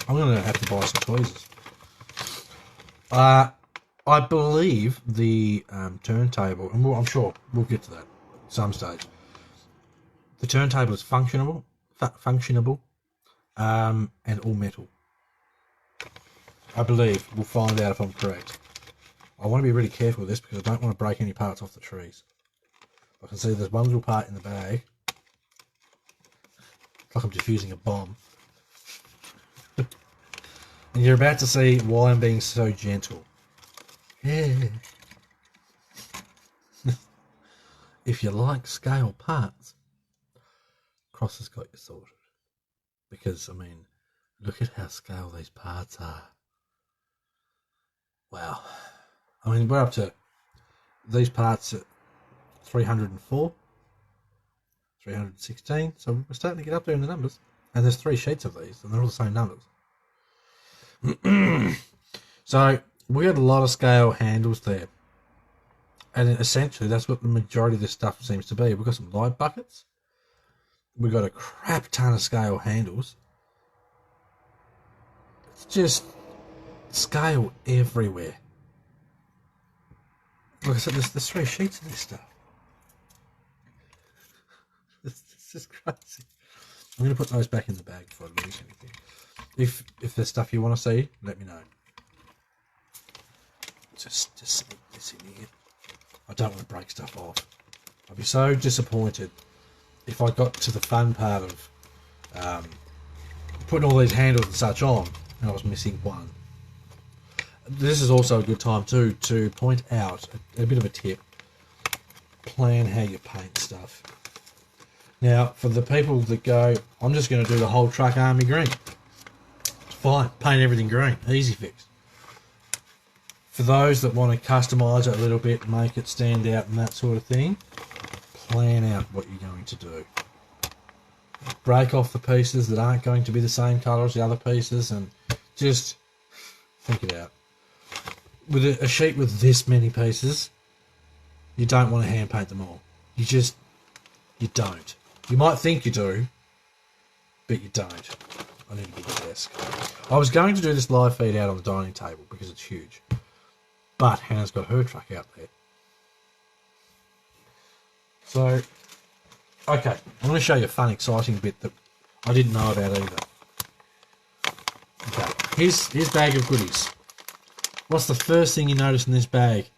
I'm going to have to buy some tweezers. I believe the turntable, and I'm sure we'll get to that at some stage. The turntable is functionable, and all metal. I believe. We'll find out if I'm correct. I want to be really careful with this because I don't want to break any parts off the trees. I can see there's one little part in the bag. It's like I'm defusing a bomb. And you're about to see why I'm being so gentle. Yeah. If you like scale parts, Cross has got you sorted. Because, I mean, look at how scale these parts are. Wow. I mean, we're up to these parts at 304, 316, so we're starting to get up there in the numbers. And there's 3 sheets of these, and they're all the same numbers. So we got a lot of scale handles there, and essentially that's what the majority of this stuff seems to be. We've got some light buckets, we've got a crap ton of scale handles. It's just scale everywhere. Like I said, there's 3 sheets of this stuff. It's just crazy. I'm going to put those back in the bag before I lose anything. If there's stuff you want to see, let me know. Just sneak this in here. I don't want to break stuff off. I'd be so disappointed if I got to the fun part of putting all these handles and such on and I was missing one. This is also a good time too to point out a bit of a tip. Plan how you paint stuff. Now, for the people that go, I'm just going to do the whole truck army green. It's fine. Paint everything green. Easy fix. For those that want to customise it a little bit, make it stand out and that sort of thing, plan out what you're going to do. Break off the pieces that aren't going to be the same colour as the other pieces and just think it out. With a sheet with this many pieces, you don't want to hand paint them all. You don't. You might think you do, but you don't. I need a bigger desk. I was going to do this live feed out on the dining table because it's huge. But Hannah's got her truck out there. So, okay, I'm going to show you a fun, exciting bit that I didn't know about either. Okay, here's bag of goodies. What's the first thing you notice in this bag?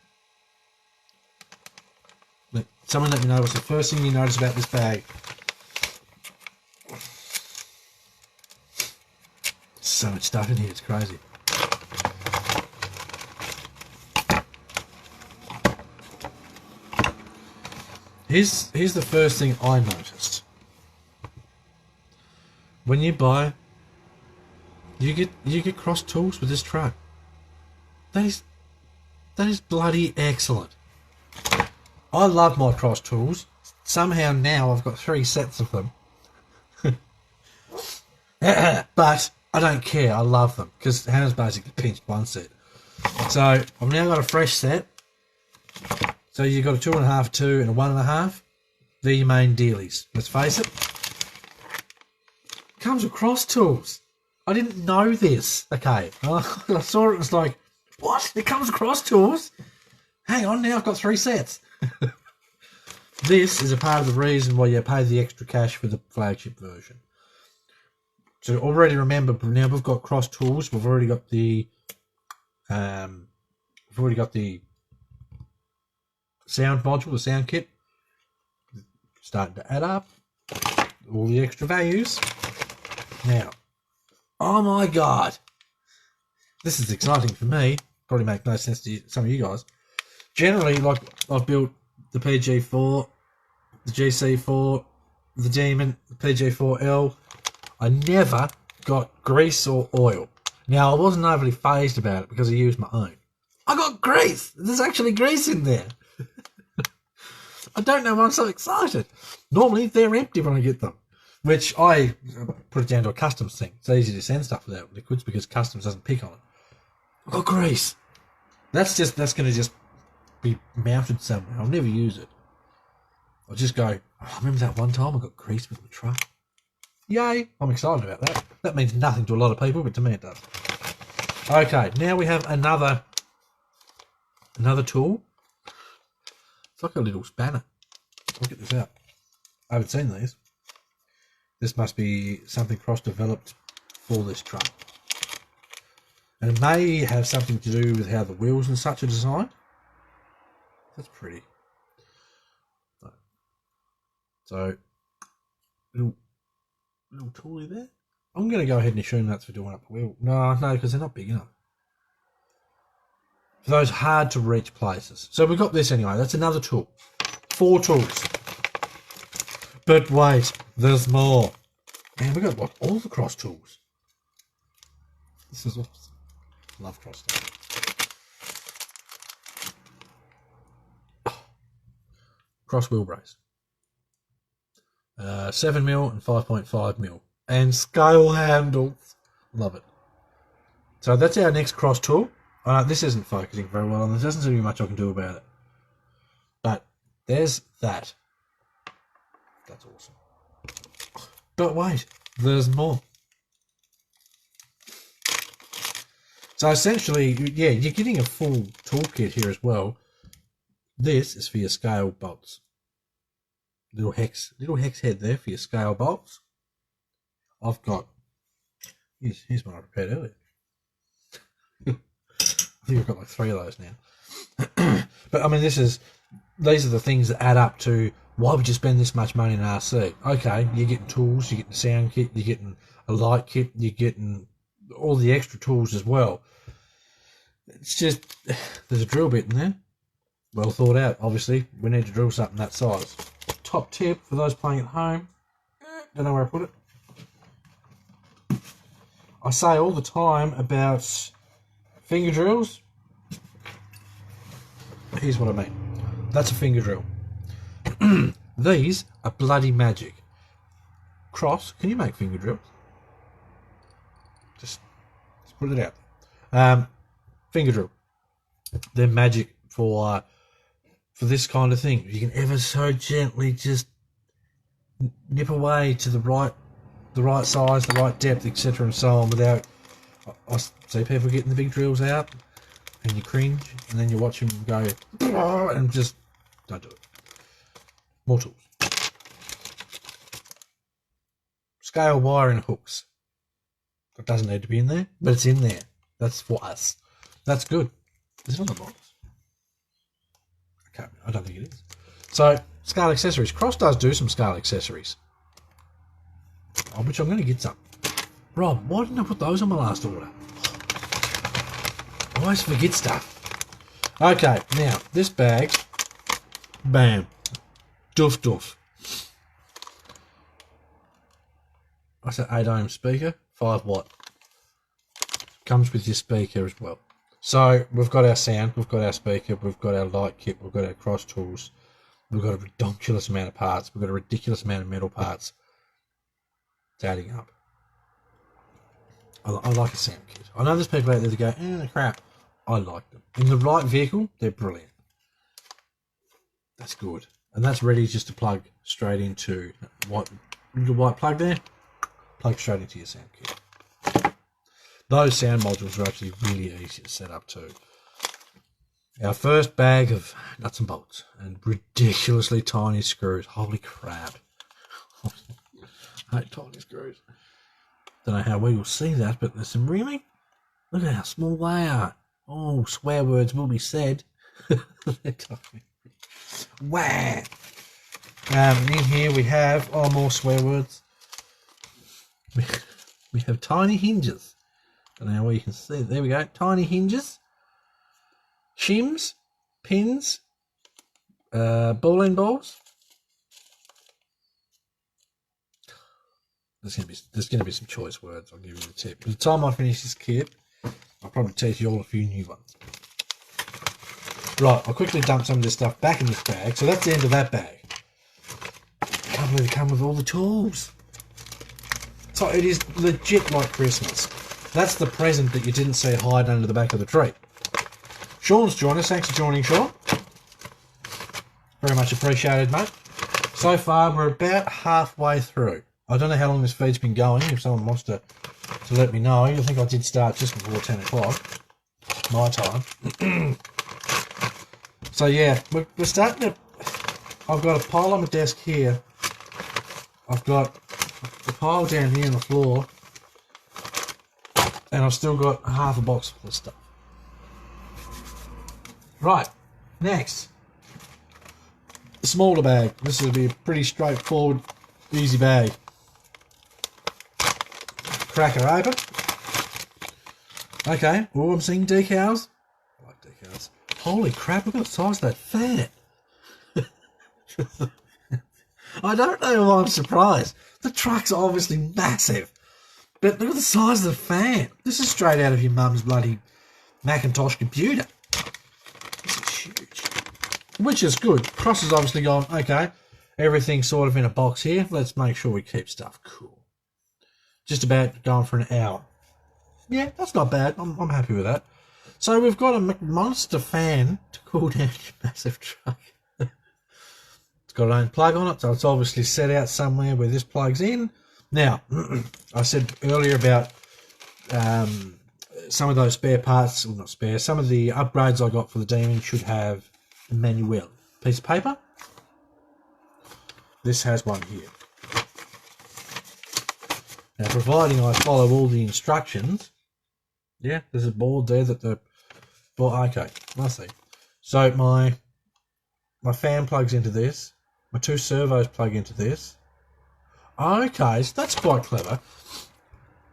Someone let me know what's the first thing you notice about this bag. So much stuff in here, it's crazy. Here's the first thing I noticed. When you buy, you get cross tools with this truck. That is bloody excellent. I love my cross tools. Somehow now I've got 3 sets of them. But I don't care. I love them because Hannah's basically pinched 1 set. So I've now got a fresh set. So you've got a 2.5, 2 and a 1.5. They're your main dealies. Let's face it. Comes with cross tools. I didn't know this. Okay. I saw it and was like, what? It comes with cross tools? Hang on, now I've got 3 sets. This is a part of the reason why you pay the extra cash for the flagship version. So already remember, now we've got cross tools. We've already got the sound module, the sound kit. Starting to add up. All the extra values. Now, oh my God. this is exciting for me. Probably make no sense to some of you guys. Generally, like I've built the PG4, the GC4, the Demon, the PG4L. I never got grease or oil. Now, I wasn't overly phased about it because I used my own. I got grease! There's actually grease in there. I don't know why I'm so excited. Normally, they're empty when I get them, which I put it down to a customs thing. It's easy to send stuff without liquids because customs doesn't pick on it. I got grease. That's going to just be mounted somewhere. I'll never use it. I'll just go, oh, remember that one time I got grease with my truck? Yay, I'm excited about that. That means nothing to a lot of people, but to me it does. Okay, now we have another tool. It's like a little spanner. Look at this out. I haven't seen these. This must be something cross-developed for this truck. And it may have something to do with how the wheels and such are designed. That's pretty. So, little toolie there. I'm going to go ahead and assume that's for doing up the wheel. No, because they're not big enough. For those hard to reach places. So we've got this anyway. That's another tool. 4 tools. But wait, there's more. Man, we've got like all the cross tools. This is awesome. Love cross tools. Cross wheel brace. 7mm and 5.5mm. And scale handles. Love it. So that's our next cross tool. This isn't focusing very well on this. There doesn't seem to be much I can do about it. But there's that. That's awesome. But wait, there's more. So essentially, yeah, you're getting a full toolkit here as well. This is for your scale bolts. Little hex head there for your scale bolts. I've got, here's one I prepared earlier. I think I've got like 3 of those now. But I mean, these are the things that add up to why would you spend this much money in RC? Okay, you're getting tools, you're getting a sound kit, you're getting a light kit, you're getting all the extra tools as well. It's just, there's a drill bit in there. Well thought out, obviously. We need to drill something that size. Top tip for those playing at home. Don't know where I put it. I say all the time about finger drills. Here's what I mean. That's a finger drill. These are bloody magic. Cross, can you make finger drills? Just put it out. Finger drill. They're magic for this kind of thing. You can ever so gently just nip away to the right size, the right depth, etc. and so on without. I see people getting the big drills out and you cringe and then you watch them go and just don't do it. More tools. Scale wire and hooks. It doesn't need to be in there, but it's in there. That's for us. That's good. Is it on the box? I don't think it is. So, scale accessories. Cross does do some scale accessories. Which I'm going to get some. Rob, why didn't I put those on my last order? I always forget stuff. Okay, now, this bag. Bam. Doof doof. I said 8 ohm speaker, 5 watt. Comes with your speaker as well. So we've got our sound, we've got our speaker, we've got our light kit, we've got our cross tools, we've got a ridiculous amount of parts, we've got a ridiculous amount of metal parts. It's adding up. I like a sound kit. I know there's people out there that go, they're crap. I like them. In the right vehicle, they're brilliant. That's good. And that's ready just to plug straight into the white plug there. Plug straight into your sound kit. Those sound modules are actually really easy to set up too. Our first bag of nuts and bolts and ridiculously tiny screws. Holy crap. I hate tiny screws. Don't know how well you'll see that, but there's some really. Look at how small they are. Oh, swear words will be said. They're tiny. Wow. In here we have, more swear words. We have tiny hinges. Now where you can see, there we go, tiny hinges, shims, pins, ball-end balls. There's gonna be some choice words. I'll give you the tip. By the time I finish this kit, I'll probably teach you all a few new ones. Right, I'll quickly dump some of this stuff back in this bag. So that's the end of that bag. Can't believe it come with all the tools. So it is legit like Christmas. That's the present that you didn't see hide under the back of the tree. Sean's joined us. Thanks for joining, Sean. Very much appreciated, mate. So far, we're about halfway through. I don't know how long this feed's been going. If someone wants to let me know. I think I did start just before 10 o'clock, my time. So yeah, we're starting to... I've got a pile on my desk here. I've got a pile down here on the floor. And I've still got half a box full of stuff. Right, next. The smaller bag. This will be a pretty straightforward, easy bag. Crack her open. Okay, oh, I'm seeing decals. I like decals. Holy crap, look at the size of that fan. I don't know why I'm surprised. The truck's obviously massive. But look at the size of the fan. This is straight out of your mum's bloody Macintosh computer. This is huge. Which is good. Cross has obviously gone, okay, everything's sort of in a box here. Let's make sure we keep stuff cool. Just about going for an hour. Yeah, that's not bad. I'm happy with that. So we've got a monster fan to cool down your massive truck. It's got its own plug on it, so it's obviously set out somewhere where this plugs in. Now, I said earlier about some of those spare parts, well, not spare, some of the upgrades I got for the Demon should have a manual. Piece of paper. This has one here. Now, providing I follow all the instructions, yeah, there's a board there that the... Well, okay, I see. So my fan plugs into this. My two servos plug into this. Okay, so that's quite clever.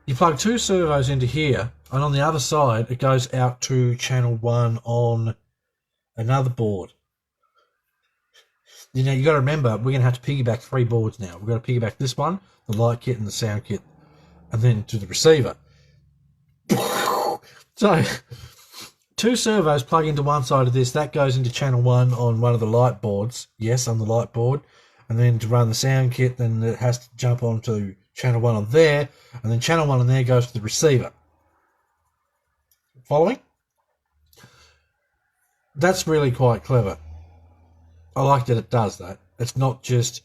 You plug two servos into here, and on the other side, it goes out to channel 1 on another board. You know, you got to remember, we're going to have to piggyback 3 boards now. We've got to piggyback this one, the light kit and the sound kit, and then to the receiver. So, 2 servos plug into one side of this. That goes into channel 1 on one of the light boards. Yes, on the light board. And then to run the sound kit, then it has to jump onto channel 1 on there. And then channel 1 on there goes to the receiver. Following? That's really quite clever. I like that it does that. It's not just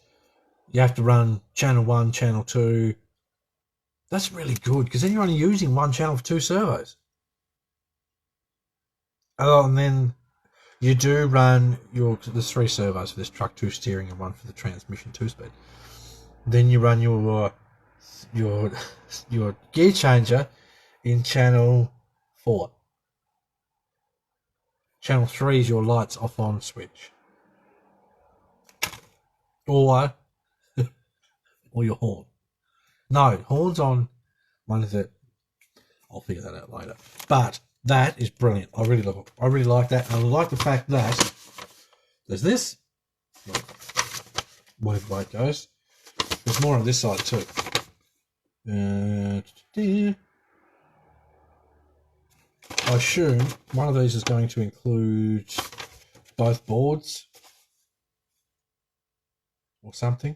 you have to run channel 1, channel 2. That's really good, because then you're only using one channel for 2 servos. Oh, and then you do run there's 3 servos for this truck, 2 steering and 1 for the transmission 2-speed. Then you run your gear changer in channel 4. Channel 3 is your lights off on switch. Or your horn. No, horn's on one of the... I'll figure that out later. But that is brilliant. I really like that. And I like the fact that there's this. Whatever way it goes. There's more on this side too. I assume one of these is going to include both boards or something.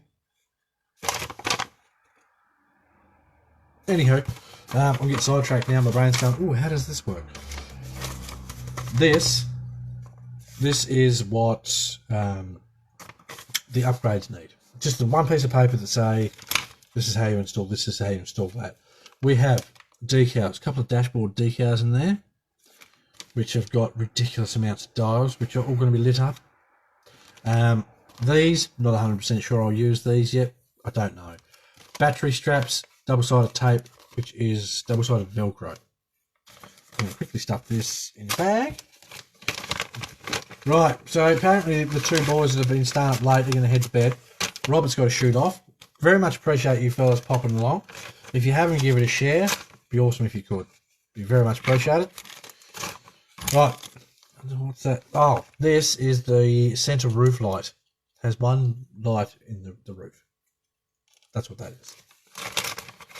Anywho, I'm getting sidetracked now. My brain's going, ooh, how does this work? This is what the upgrades need. Just the one piece of paper that say, this is how you install this, is how you install that. We have decals, a couple of dashboard decals in there, which have got ridiculous amounts of dials, which are all going to be lit up. These, not 100% sure I'll use these yet. I don't know. Battery straps, double-sided tape, which is double-sided Velcro. I'm going to quickly stuff this in the bag. Right, so apparently the 2 boys that have been staying up late are going to head to bed. Robert's got to shoot off. Very much appreciate you fellas popping along. If you haven't, give it a share. It'd be awesome if you could. Be very much appreciated. Right, what's that? Oh, this is the centre roof light. It has one light in the roof. That's what that is.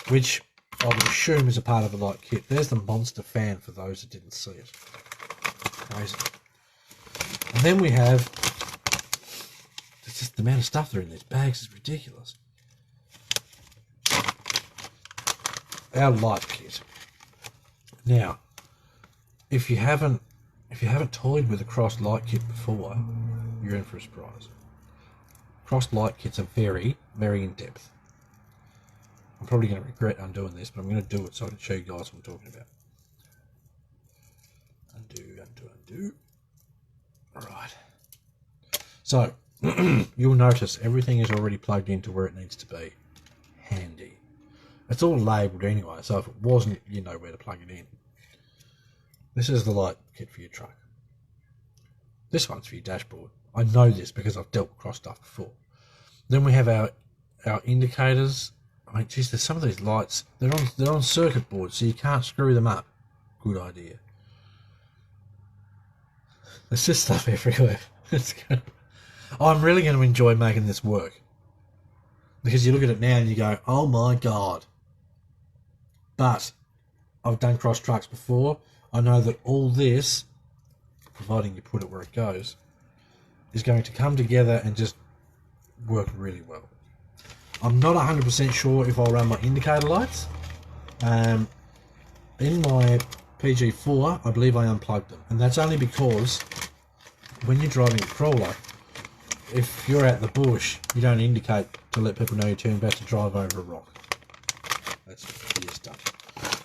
Which I would assume is a part of the light kit. There's the monster fan for those that didn't see it. Crazy. And then we have, it's just the amount of stuff that are in these bags is ridiculous. Our light kit. Now, if you haven't toyed with a cross light kit before, you're in for a surprise. Cross light kits are very, very in depth. I'm probably going to regret undoing this, but I'm going to do it so I can show you guys what I'm talking about. Undo. Alright. So, you'll notice everything is already plugged into where it needs to be. Handy. It's all labelled anyway, so if it wasn't, you know where to plug it in. This is the light kit for your truck. This one's for your dashboard. I know this because I've dealt with cross stuff before. Then we have our indicators. I mean, geez, there's some of these lights. They're on circuit boards, so you can't screw them up. Good idea. There's just stuff everywhere. I'm really going to enjoy making this work, because you look at it now and you go, "Oh my god!" But I've done cross trucks before. I know that all this, providing you put it where it goes, is going to come together and just work really well. I'm not 100% sure if I'll run my indicator lights. In my PG4, I believe I unplugged them. And that's only because when you're driving a crawler, if you're out the bush, you don't indicate to let people know you're turning back to drive over a rock. That's your stuff.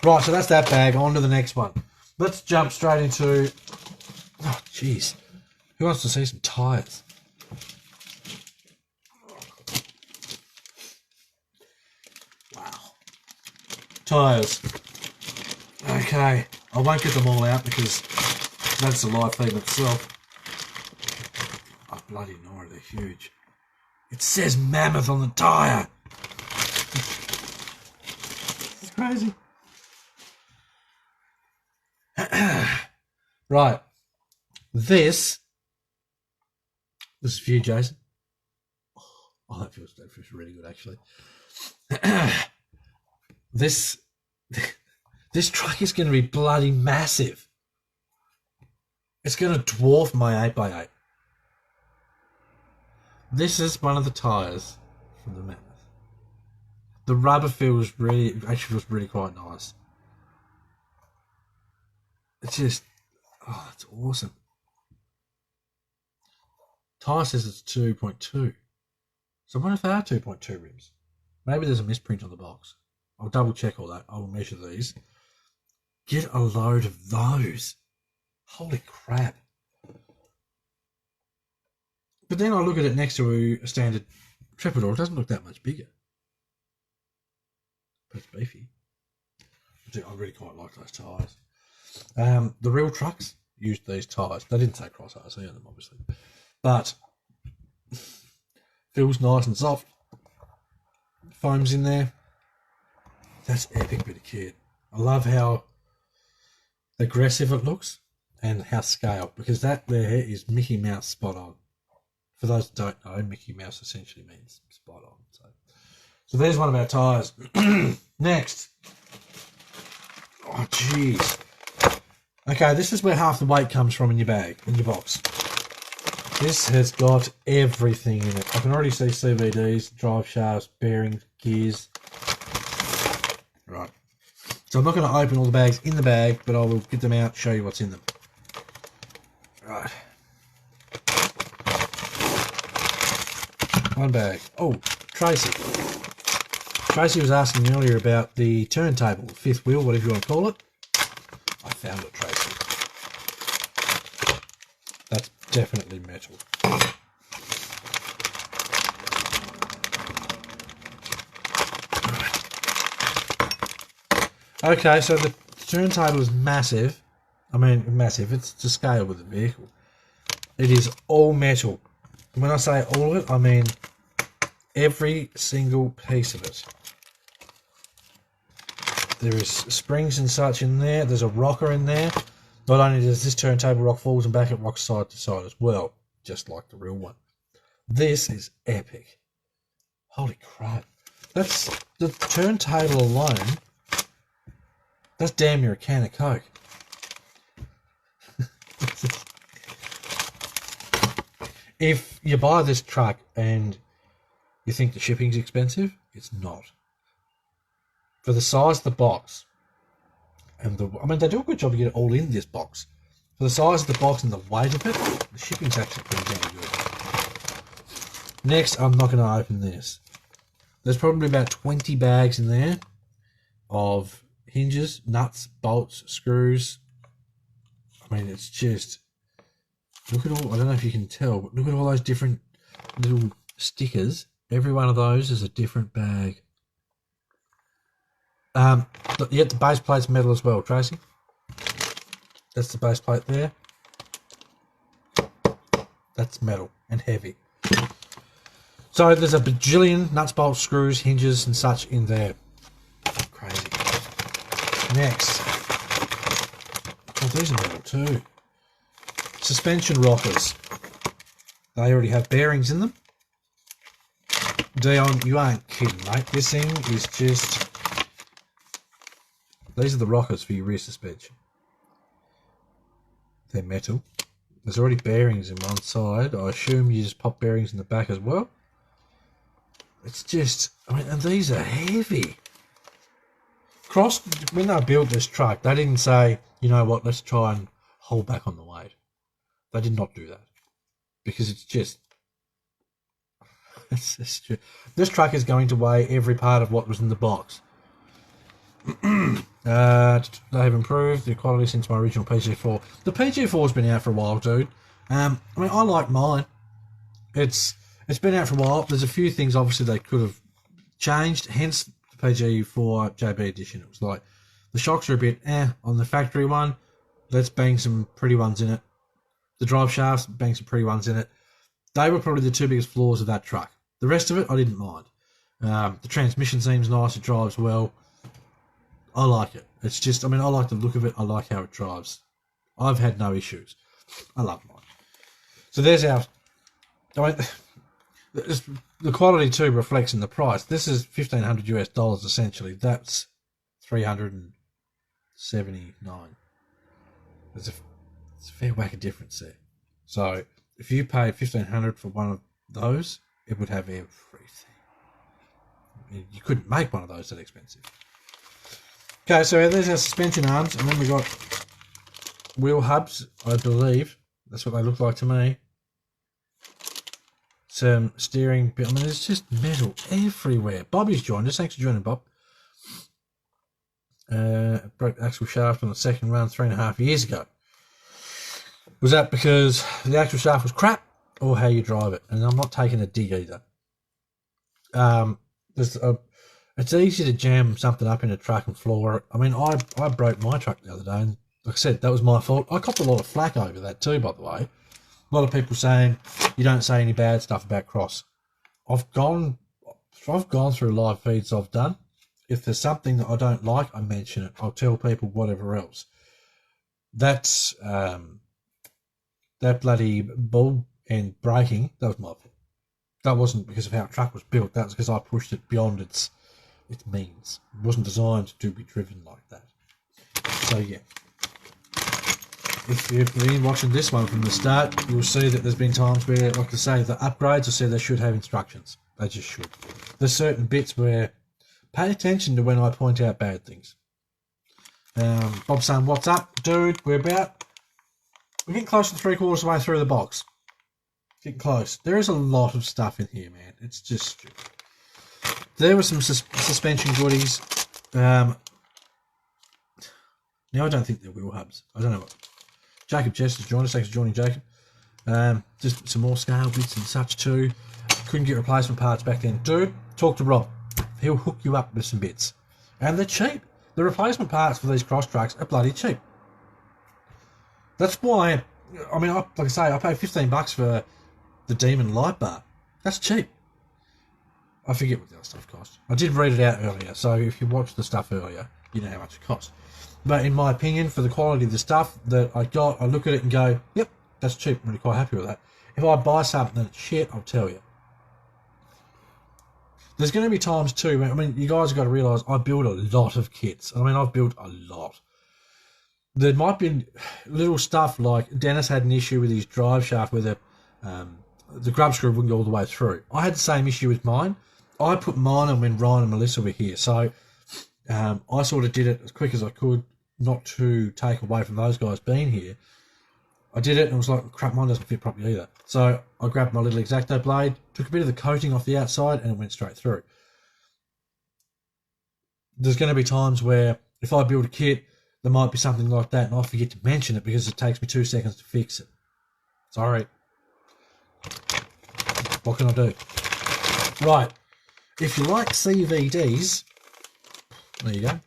Right, so that's that bag. On to the next one. Let's jump straight into... Oh, jeez. Who wants to see some tyres? Wow. Tyres. Okay. I won't get them all out because that's a live feed itself. Oh, bloody Nora, they're huge. It says Mammoth on the tyre. It's crazy. Right. This is for you, Jason. Oh, that feels really good, actually. This truck is going to be bloody massive. It's going to dwarf my 8x8. This is one of the tyres from the Mammoth. The rubber feels really quite nice. It's just, oh, it's awesome. Tyre says it's 2.2. So I wonder if they are 2.2 rims. Maybe there's a misprint on the box. I'll double check all that. I will measure these. Get a load of those. Holy crap. But then I look at it next to a standard Trepador. It doesn't look that much bigger. But it's beefy. I really quite like those tyres. The real trucks used these tyres. They didn't say Cross RC on them, obviously. But feels nice and soft. Foam's in there. That's epic bit of kit. I love how aggressive it looks and how scaled, because that there is Mickey Mouse spot on. For those that don't know, Mickey Mouse essentially means spot on. So there's one of our tyres. Next. Oh, jeez. Okay, this is where half the weight comes from in your bag, in your box. This has got everything in it. I can already see CVDs, drive shafts, bearings, gears. Right. So I'm not going to open all the bags in the bag, but I will get them out, show you what's in them. Right. One bag. Oh, Tracy. Tracy was asking me earlier about the turntable, fifth wheel, whatever you want to call it. I found it, Tracy. That's definitely metal. Okay, so the turntable is massive. I mean, massive. It's to scale with the vehicle. It is all metal. When I say all of it, I mean every single piece of it. There is springs and such in there. There's a rocker in there. Not only does this turntable rock forwards and back, it rocks side to side as well, just like the real one. This is epic. Holy crap. That's the turntable alone. That's damn near a can of Coke. If you buy this truck and you think the shipping's expensive, it's not. For the size of the box, and they do a good job to get it all in this box. For the size of the box and the weight of it, the shipping's actually pretty damn good. Next, I'm not going to open this. There's probably about 20 bags in there of hinges, nuts, bolts, screws. I mean, it's just... Look at all... I don't know if you can tell, but look at all those different little stickers. Every one of those is a different bag. You get the base plate's metal as well, Tracy. That's the base plate there. That's metal and heavy. So there's a bajillion nuts, bolts, screws, hinges and such in there. Crazy. Next. Oh, these are metal too. Suspension rockers. They already have bearings in them. Dion, you ain't kidding, mate. This thing is just... These are the rockers for your rear suspension. They're metal. There's already bearings in one side. I assume you just pop bearings in the back as well. It's just... I mean, and these are heavy. When they built this truck, they didn't say, you know what, let's try and hold back on the weight. They did not do that. Because it's just... This truck is going to weigh every part of what was in the box. They have improved the quality since my original PG4. The PG4 has been out for a while, dude. I mean, I like mine. It's been out for a while. There's a few things, obviously, they could have changed. Hence, the PG4 JB edition. It was like, the shocks are a bit on the factory one. Let's bang some pretty ones in it. The drive shafts, bang some pretty ones in it. They were probably the two biggest flaws of that truck. The rest of it, I didn't mind. The transmission seems nice. It drives well. I like it. It's just, I mean, I like the look of it. I like how it drives. I've had no issues. I love mine. So there's our... I mean, the quality too reflects in the price. This is $1,500 US essentially. That's $379. There's a fair whack of difference there. So if you paid $1,500 for one of those, it would have everything. You couldn't make one of those that expensive. Okay, so there's our suspension arms, and then we got wheel hubs, I believe. That's what they look like to me. Some steering, I mean, it's just metal everywhere. Bobby's joined us. Thanks for joining, Bob. Broke the axle shaft on the second run 3.5 years ago. Was that because the axle shaft was crap, or how you drive it? And I'm not taking a dig either. It's easy to jam something up in a truck and floor it. I mean, I broke my truck the other day, and like I said, that was my fault. I copped a lot of flack over that too, by the way. A lot of people saying you don't say any bad stuff about Cross. I've gone through live feeds I've done. If there's something that I don't like, I mention it. I'll tell people whatever else. That's that bloody bulb and braking, that was my fault. That wasn't because of how a truck was built. That was because I pushed it beyond its means. It wasn't designed to be driven like that. So yeah. If you've been watching this one from the start, you'll see that there's been times where, like I say, the upgrades, I said they should have instructions. They just should. There's certain bits where pay attention to when I point out bad things. Bob's saying, what's up, dude? We're getting close to 3/4 of the way through the box. Getting close. There is a lot of stuff in here, man. It's just stupid. There were some suspension goodies. Now I don't think they're wheel hubs. I don't know what. Jacob Chester's joined us. Thanks for joining, Jacob. Just some more scale bits and such too. Couldn't get replacement parts back then. Dude, talk to Rob. He'll hook you up with some bits. And they're cheap. The replacement parts for these cross trucks are bloody cheap. That's why, I mean, like I say, I paid $15 for the Demon light bar. That's cheap. I forget what the other stuff cost. I did read it out earlier, so if you watched the stuff earlier, you know how much it costs. But in my opinion, for the quality of the stuff that I got, I look at it and go, yep, that's cheap. I'm really quite happy with that. If I buy something that's shit, I'll tell you. There's going to be times too, I mean, you guys have got to realise I build a lot of kits. I mean, I've built a lot. There might be little stuff like Dennis had an issue with his drive shaft where the grub screw wouldn't go all the way through. I had the same issue with mine. I put mine on when Ryan and Melissa were here. So I sort of did it as quick as I could, not to take away from those guys being here. I did it and it was like, crap, mine doesn't fit properly either. So I grabbed my little X-Acto blade, took a bit of the coating off the outside and it went straight through. There's going to be times where if I build a kit, there might be something like that and I forget to mention it because it takes me 2 seconds to fix it. Sorry. What can I do? Right. If you like CVDs, there you go.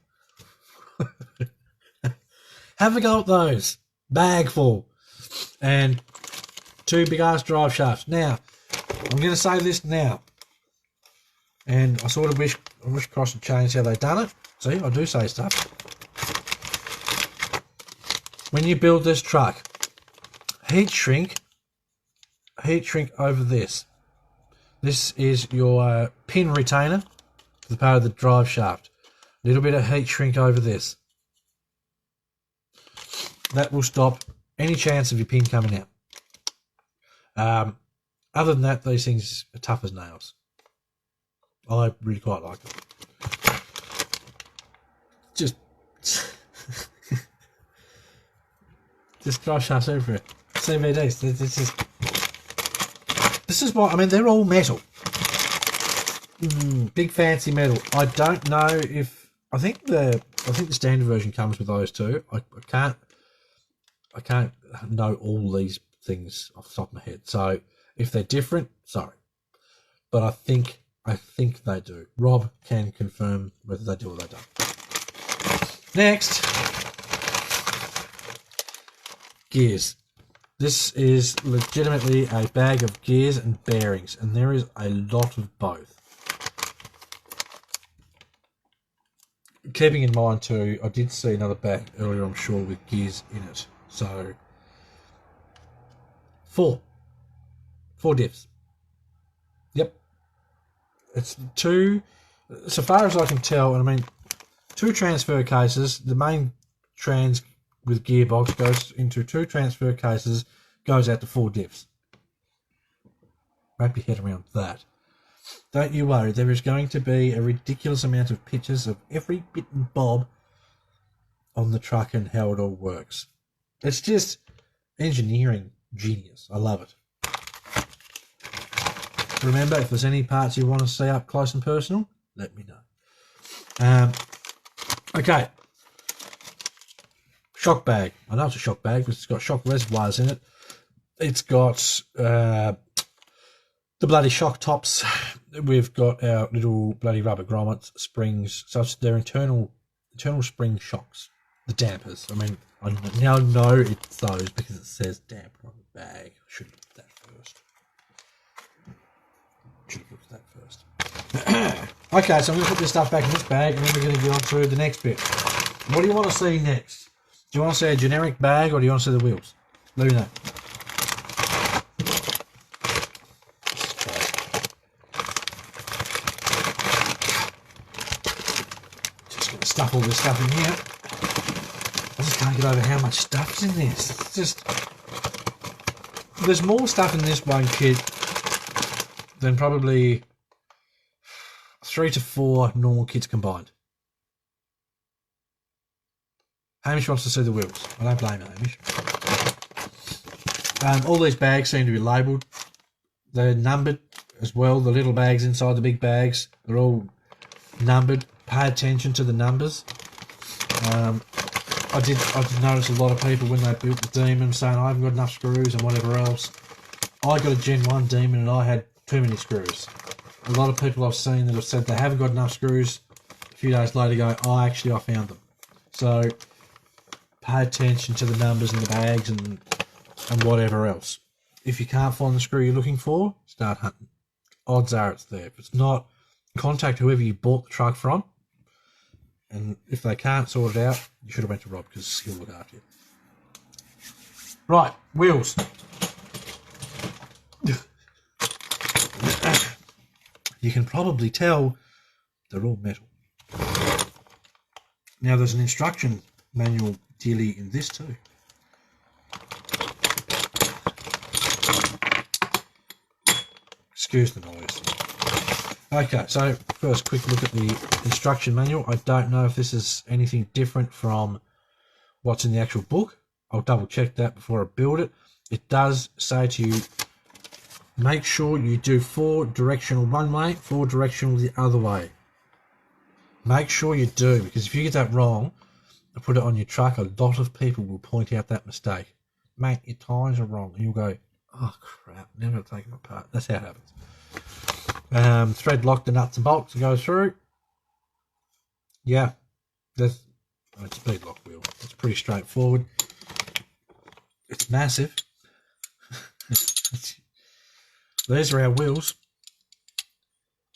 Have a go at those. Bag full. And 2 big ass drive shafts. Now, I'm going to say this now. And I sort of wish Cross had changed how they done it. See, I do say stuff. When you build this truck, heat shrink over this. This is your pin retainer for the part of the drive shaft. A little bit of heat shrink over this. That will stop any chance of your pin coming out. Other than that, these things are tough as nails. I really quite like them. Just drive shafts everywhere. CVDs. This is what I mean. They're all metal. Big fancy metal. I don't know if I think the standard version comes with those too. I can't know all these things off the top of my head. So if they're different, sorry, but I think they do. Rob can confirm whether they do or they don't. Next, gears. This is legitimately a bag of gears and bearings, and there is a lot of both. Keeping in mind too, I did see another bag earlier, I'm sure, with gears in it. So, 4 diffs. Yep. It's 2, so far as I can tell, and I mean, 2 transfer cases. The main trans with gearbox goes into 2 transfer cases, goes out to 4 diffs. Wrap your head around that. Don't you worry, there is going to be a ridiculous amount of pictures of every bit and bob on the truck and how it all works. It's just engineering genius. I love it. Remember, if there's any parts you want to see up close and personal, let me know. Okay. Shock bag. I know it's a shock bag because it's got shock reservoirs in it. It's got the bloody shock tops. We've got our little bloody rubber grommets, springs. So they're internal spring shocks. The dampers. I mean, I now know it's those because it says damper on the bag. I should have looked at that first. Okay, so I'm going to put this stuff back in this bag and then we're going to get on to the next bit. What do you want to see next? Do you want to see a generic bag or do you want to see the wheels? Let me know. Just going to stuff all this stuff in here. I just can't get over how much stuff's in this. It's just... There's more stuff in this one kit than probably 3 to 4 normal kits combined. Hamish wants to see the wheels. I don't blame Hamish. All these bags seem to be labelled. They're numbered as well. The little bags inside the big bags, they're all numbered. Pay attention to the numbers. I did notice a lot of people when they built the Demon saying I haven't got enough screws and whatever else. I got a Gen 1 Demon and I had too many screws. A lot of people I've seen that have said they haven't got enough screws. A few days later go, oh, actually I found them. So pay attention to the numbers in the bags and whatever else. If you can't find the screw you're looking for, start hunting. Odds are it's there. If it's not, contact whoever you bought the truck from And if they can't sort it out, you should have went to Rob because he'll look after you. Right, wheels. You can probably tell they're all metal. Now there's an instruction manual dearly in this too. Excuse the noise. Okay, so first quick look at the instruction manual. I don't know if this is anything different from what's in the actual book. I'll double check that before I build it. It does say to you, make sure you do 4 directional one way, 4 directional the other way. Make sure you do, because if you get that wrong and put it on your truck, a lot of people will point out that mistake. Mate, your tyres are wrong. And you'll go, oh crap, now I've got to take them apart. That's how it happens. Thread lock the nuts and bolts to go through. Yeah, it's a speed lock wheel. It's pretty straightforward. It's massive. These are our wheels.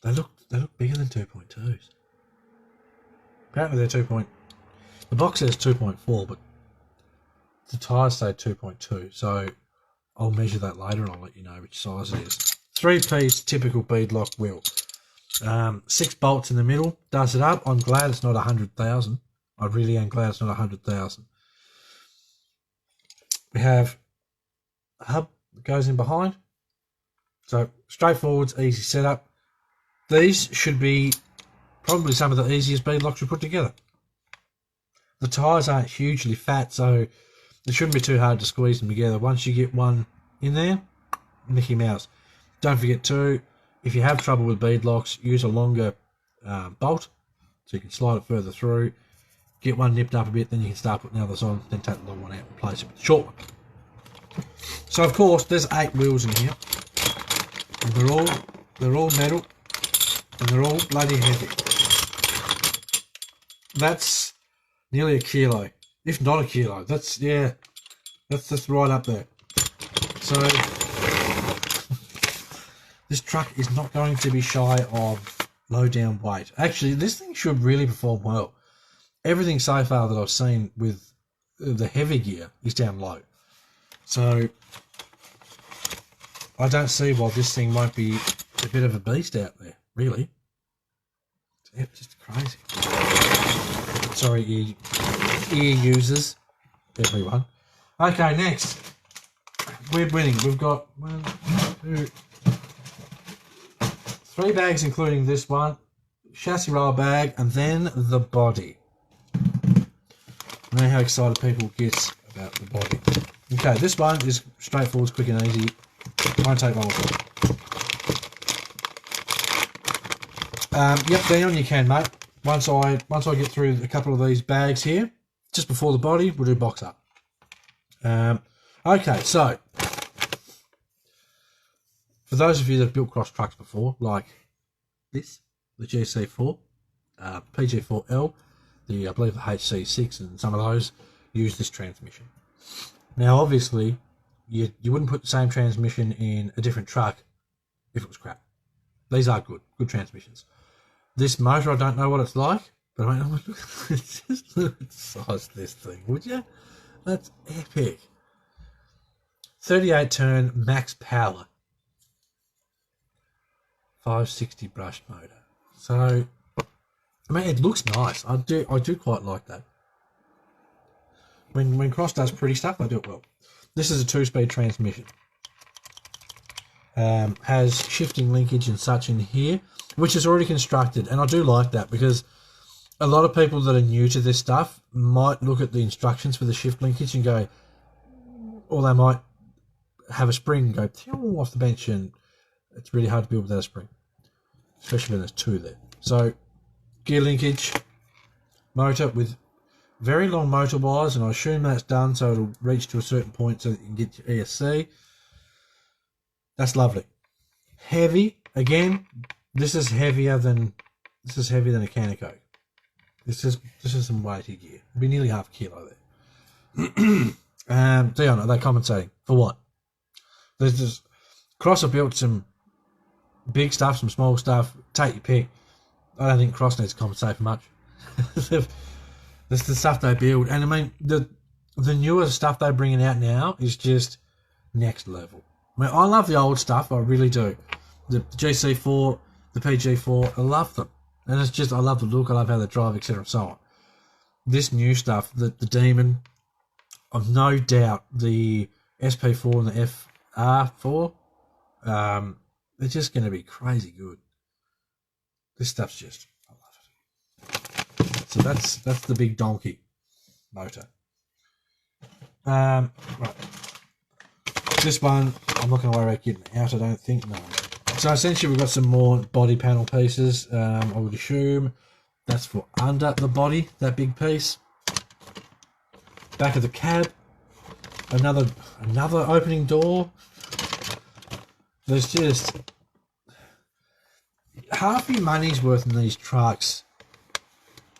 They look bigger than 2.2s. Apparently they're 2. The box says 2.4, but the tyres say 2.2. So I'll measure that later and I'll let you know which size it is. 3-piece typical beadlock wheel. 6 bolts in the middle. Does it up. I'm glad it's not 100,000. I really am glad it's not 100,000. We have a hub that goes in behind. So straightforward, easy setup. These should be probably some of the easiest beadlocks we put together. The tyres aren't hugely fat, so it shouldn't be too hard to squeeze them together. Once you get one in there, Mickey Mouse. Don't forget too, if you have trouble with beadlocks, use a longer bolt so you can slide it further through. Get one nipped up a bit, then you can start putting the others on, then take the long one out and replace it with the short one. So of course there's 8 wheels in here, and they're all metal, and they're all bloody heavy. That's nearly a kilo, if not a kilo. That's right up there. So this truck is not going to be shy of low down weight. Actually, this thing should really perform well. Everything so far that I've seen with the heavy gear is down low. So I don't see why this thing won't be a bit of a beast out there, really. It's just crazy. Sorry, ear users, everyone. Okay, next. We're winning. We've got 1, 2, 3 bags, including this one, chassis roll bag, and then the body. I know how excited people get about the body. Okay, this one is straightforward, quick and easy. Won't take long at all. Yep, down you can, mate. Once I get through a couple of these bags here, just before the body, we'll do box up. Okay, so for those of you that have built cross trucks before, like this, the GC4, PG4L, I believe the HC6 and some of those use this transmission. Now obviously you wouldn't put the same transmission in a different truck if it was crap. These are good transmissions. This motor, I don't know what it's like, but I mean, just look at the size of this thing, would you? That's epic. 38 turn max power, 560 brushed motor. So I mean, it looks nice. I do quite like that. When Cross does pretty stuff, they do it well. This is a 2-speed transmission. Has shifting linkage and such in here, which is already constructed, and I do like that because a lot of people that are new to this stuff might look at the instructions for the shift linkage and go, or they might have a spring and go off the bench, and it's really hard to build without a spring, especially when there's 2 there. So gear linkage, motor with very long motor wires, and I assume that's done so it'll reach to a certain point so that you can get your ESC. That's lovely. Heavy, again, this is heavier than a can of Coke. This is some weighty gear. It'll be nearly half a kilo there. Dion, are they compensating for what? There's just Cross have built some big stuff, some small stuff. Take your pick. I don't think Cross needs to compensate for much. That's the stuff they build. And I mean, the newer stuff they're bringing out now is just next level. I mean, I love the old stuff. I really do. The GC4, the PG4, I love them. And it's just, I love the look. I love how they drive, etc. and so on. This new stuff, the Demon, I've no doubt the SP4 and the FR4, they're just going to be crazy good. This stuff's just, I love it. So that's the big donkey motor. Right. This one, I'm not going to worry about getting out, I don't think, no. So essentially we've got some more body panel pieces. I would assume that's for under the body, that big piece. Back of the cab, another opening door. There's just half your money's worth in these trucks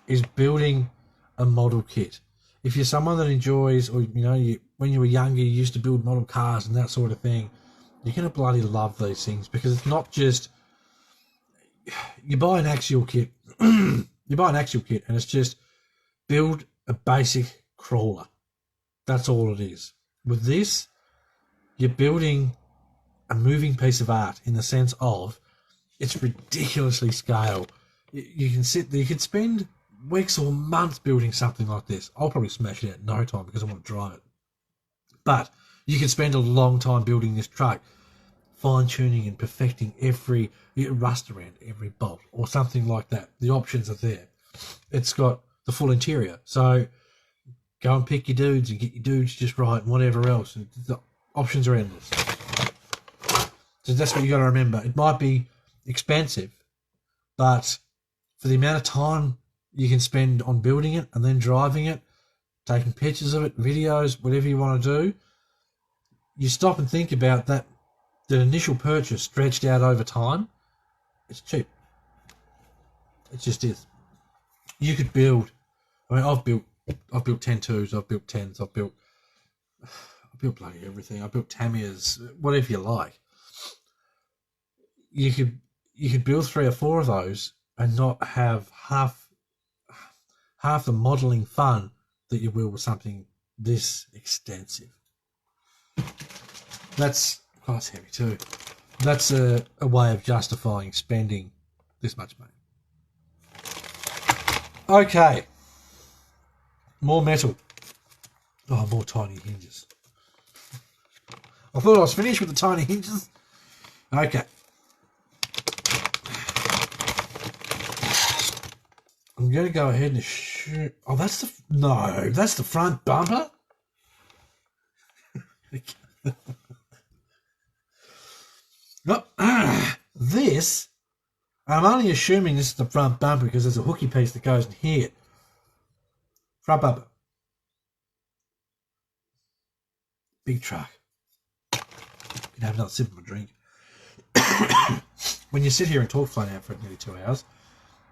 is building a model kit. If you're someone that enjoys, or when you were younger, you used to build model cars and that sort of thing, you're going to bloody love these things, because it's not just you buy an axial kit, and it's just build a basic crawler. That's all it is. With this, you're building a moving piece of art in the sense of it's ridiculously scaled. You can spend weeks or months building something like this. I'll probably smash it out in no time because I want to drive it. But you can spend a long time building this truck, fine-tuning and perfecting every rust around every bolt or something like that. The options are there. It's got the full interior. So go and pick your dudes and get your dudes just right and whatever else. And the options are endless. So that's what you got to remember. It might be expensive, but for the amount of time you can spend on building it and then driving it, taking pictures of it, videos, whatever you want to do, you stop and think about that initial purchase stretched out over time. It's cheap. It just is. You could build. I mean, I've built 10.2s, I've built 10s, I've built bloody everything. I built Tamiya's, whatever you like. You could build 3 or 4 of those and not have half the modelling fun that you will with something this extensive. That's heavy too. That's a way of justifying spending this much money. Okay. More metal. Oh, more tiny hinges. I thought I was finished with the tiny hinges. Okay. I'm going to go ahead and shoot. Oh, that's the front bumper. This, I'm only assuming this is the front bumper because there's a hooky piece that goes in here. Front bumper. Big truck. You can have another sip of a drink. When you sit here and talk flat out for nearly 2 hours,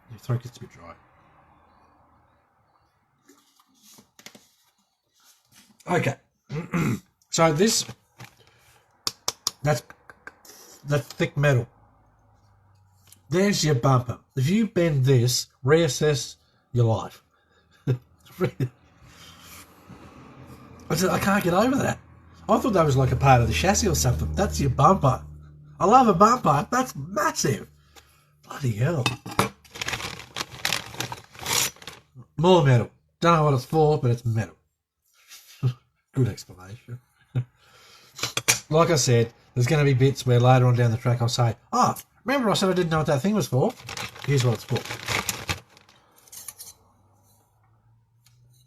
your throat gets a bit dry. Okay. So that's thick metal. There's your bumper. If you bend this, reassess your life. I can't get over that. I thought that was like a part of the chassis or something. That's your bumper. I love a bumper. That's massive. Bloody hell. More metal. Don't know what it's for, but it's metal. Good explanation. Like I said, there's going to be bits where later on down the track I'll say, oh, remember I said I didn't know what that thing was for? Here's what it's for.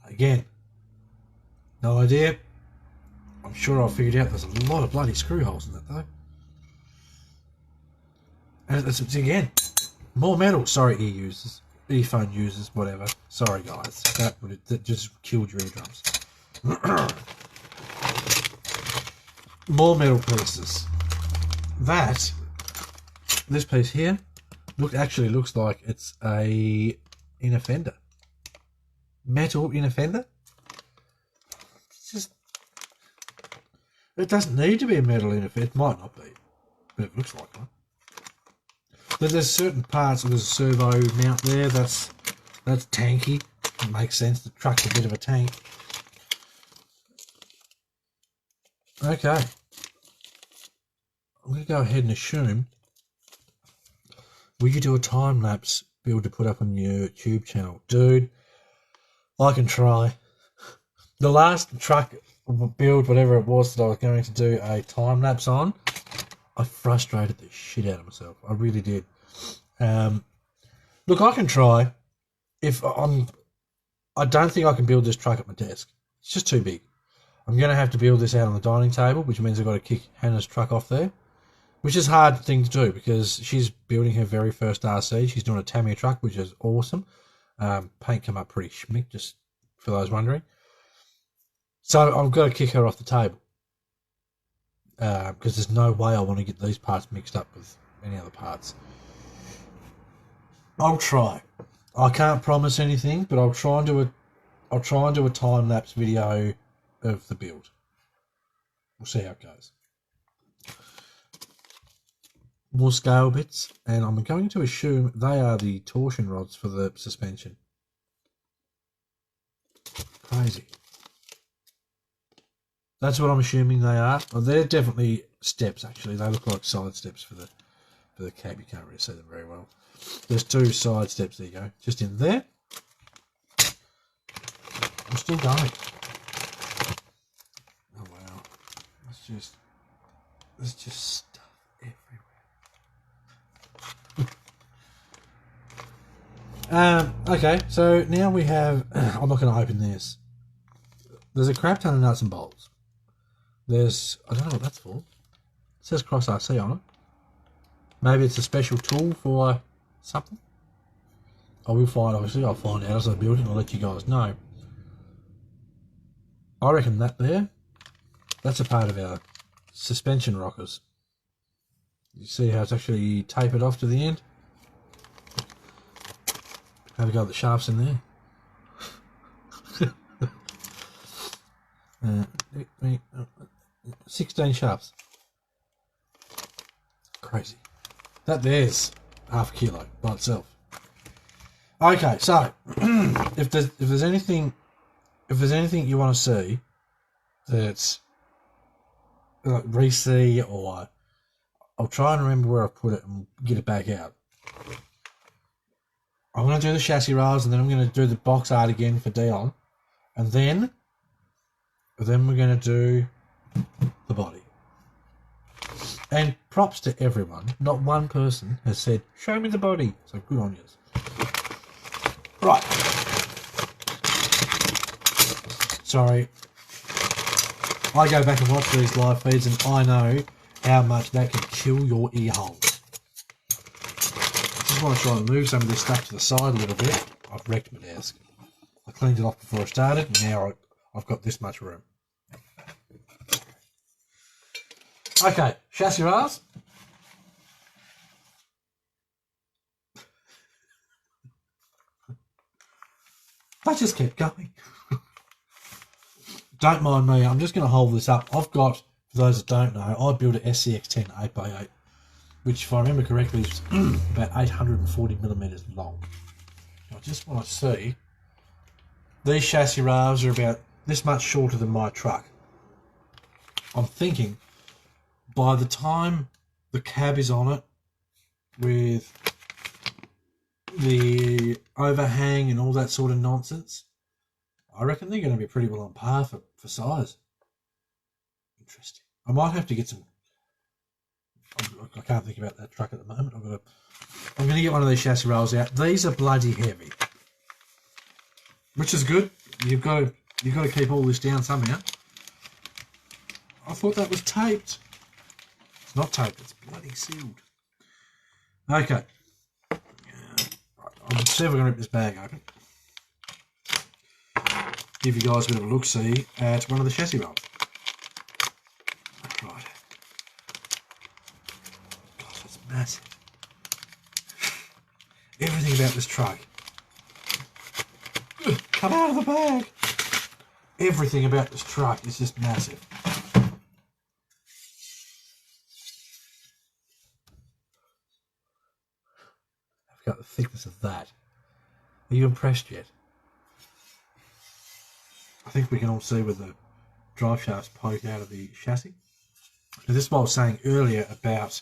Again, no idea. I'm sure I'll figure it out. There's a lot of bloody screw holes in that though. And it's again, more metal. Sorry, earphone users, whatever. Sorry guys, that just killed your eardrums. More metal pieces. This piece here actually looks like it's a inner fender. Metal inner fender. It doesn't need to be a metal inner fender. It might not be, but it looks like one. But there's certain parts. There's a servo mount there. That's That's tanky. It makes sense. The truck's a bit of a tank. Okay. I'm going to go ahead and assume, will you do a time-lapse build to put up on your YouTube channel? Dude, I can try. The last truck build, whatever it was that I was going to do a time-lapse on, I frustrated the shit out of myself. I really did. Look, I can try. I don't think I can build this truck at my desk. It's just too big. I'm going to have to build this out on the dining table, which means I've got to kick Hannah's truck off there, which is a hard thing to do because she's building her very first RC. She's doing a Tamiya truck, which is awesome. Paint come up pretty schmick, just for those wondering. So I've got to kick her off the table because there's no way I want to get these parts mixed up with any other parts. I'll try. I can't promise anything, but I'll try and do a time lapse video of the build. We'll see how it goes. More scale bits, and I'm going to assume they are the torsion rods for the suspension. Crazy. That's what I'm assuming they are. Well, they're definitely steps, actually. They look like side steps for the cab. You can't really see them very well. There's two side steps, there you go. Just in there. I'm still going. Oh wow. There's just stuff everywhere. Okay, so now we have, I'm not going to open this. There's a crap ton of nuts and bolts. There's, I don't know what that's for. It says Cross RC on it. Maybe it's a special tool for something. I will find, obviously, I'll find out as I build it and I'll let you guys know. I reckon that there, that's a part of our suspension rockers. You see how it's actually tapered off to the end? Have a go at the shafts in there. 16 shafts. Crazy. That there's half a kilo by itself. Okay, so if there's anything you want to see that's like re-see, or I'll try and remember where I put it and get it back out. I'm going to do the chassis rails, and then I'm going to do the box art again for Dion, and then we're going to do the body. And props to everyone. Not one person has said, show me the body. So good on you. Right. Sorry. I go back and watch these live feeds and I know how much that can kill your ear holes. Just want to try and move some of this stuff to the side a little bit. I've wrecked my desk. I cleaned it off before I started, and now I've got this much room. Okay, chassis rails. I just kept going. Don't mind me, I'm just going to hold this up. I've got, for those that don't know, I built an SCX10 8x8, which, if I remember correctly, is about 840 millimeters long. I just want to see, these chassis rails are about this much shorter than my truck. I'm thinking, by the time the cab is on it, with the overhang and all that sort of nonsense, I reckon they're going to be pretty well on par for size. Interesting. I might have to get some. I can't think about that truck at the moment. I'm going to get one of these chassis rails out. These are bloody heavy, which is good. You've got to keep all this down somehow. I thought that was taped. It's not taped. It's bloody sealed. Okay. I'll see if we're going to rip this bag open. Give you guys a bit of a look-see at one of the chassis rails. Right. God, that's massive. Everything about this truck. Come out of the bag. Everything about this truck is just massive. I've got the thickness of that. Are you impressed yet? I think we can all see where the drive shafts poke out of the chassis. Now, this is what I was saying earlier about.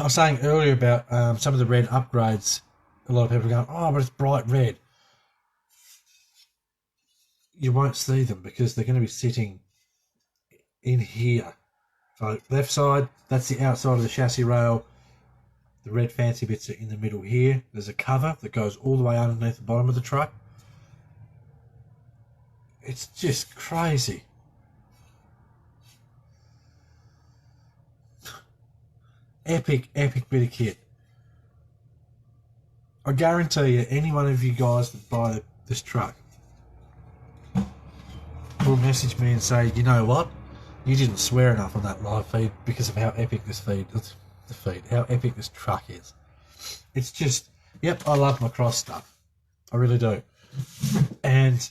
Some of the red upgrades. A lot of people are going, oh, but it's bright red. You won't see them because they're going to be sitting in here. So left side, that's the outside of the chassis rail. The red fancy bits are in the middle here. There's a cover that goes all the way underneath the bottom of the truck. It's just crazy. Epic bit of kit. I guarantee you, any one of you guys that buy this truck will message me and say, you know what? You didn't swear enough on that live feed because of how epic how epic this truck is. It's just, yep, I love my cross stuff. I really do. And,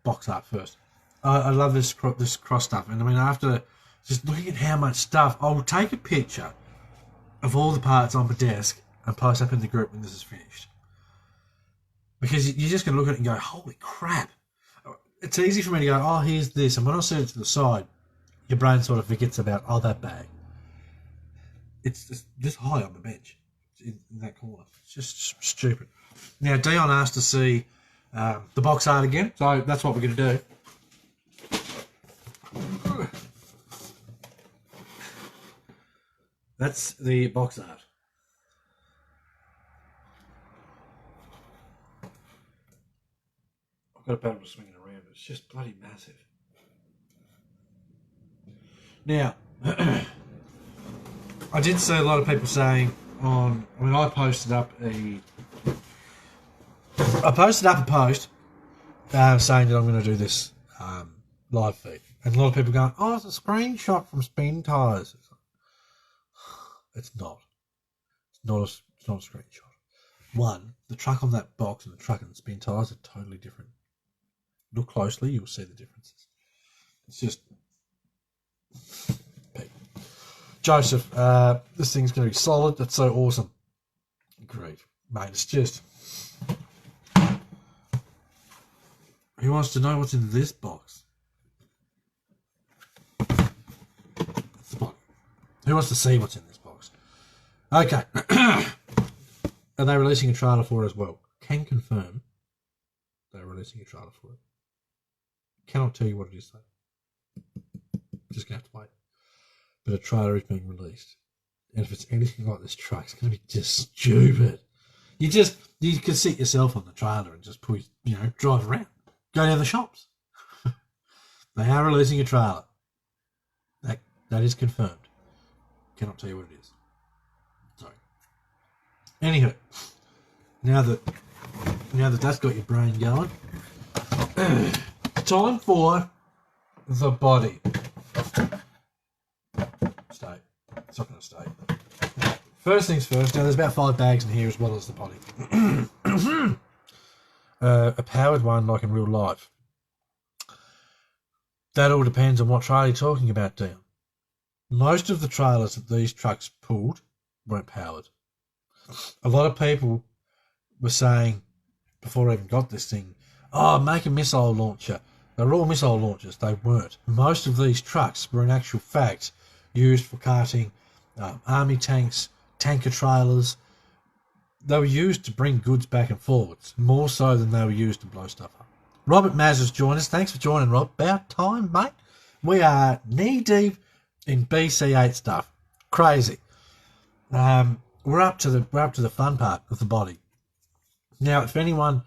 box art first. I love this cross stuff. And I mean, after just looking at how much stuff, I'll take a picture of all the parts on the desk and post up in the group when this is finished. Because you're just going to look at it and go, holy crap. It's easy for me to go, oh, here's this. And when I set it to the side, your brain sort of forgets about, oh, that bag. It's just high on the bench in that corner. It's just stupid. Now, Dion asked to see the box art again. So that's what we're going to do. That's the box art. I've got a paddle to swing it around. It's just bloody massive. Now, I did see a lot of people saying I posted up a post saying that I'm going to do this live feed. And a lot of people going, oh, it's a screenshot from Spin Tires. It's not. It's not a screenshot. One, the truck on that box and the truck and the Spin Tires are totally different. Look closely, you'll see the differences. It's just... Joseph, this thing's going to be solid. That's so awesome. Great. Mate, it's just... Who wants to know what's in this box? That's the bottom. Who wants to see what's in this box? Okay. Are they releasing a trailer for it as well? Can confirm they're releasing a trailer for it. Cannot tell you what it is though. Just going to have to wait. But a trailer is being released. And if it's anything like this truck, it's going to be just stupid. You can sit yourself on the trailer and just drive around. Go down the shops. They are releasing a trailer. That is confirmed. Cannot tell you what it is. Sorry. Anywho, now that that's got your brain going, time for the body. Stay. It's not going to stay. First things first. Now there's about 5 bags in here as well as the body. A powered one like in real life. That all depends on what trailer you're talking about, Dion. Most of the trailers that these trucks pulled weren't powered. A lot of people were saying, before I even got this thing, oh, make a missile launcher. They're all missile launchers. They weren't. Most of these trucks were in actual fact used for carting army tanks, tanker trailers. They were used to bring goods back and forwards, more so than they were used to blow stuff up. Robert Maz has joined us. Thanks for joining, Rob. About time, mate. We are knee-deep in BC8 stuff. Crazy. We're up to the fun part of the body. Now, if anyone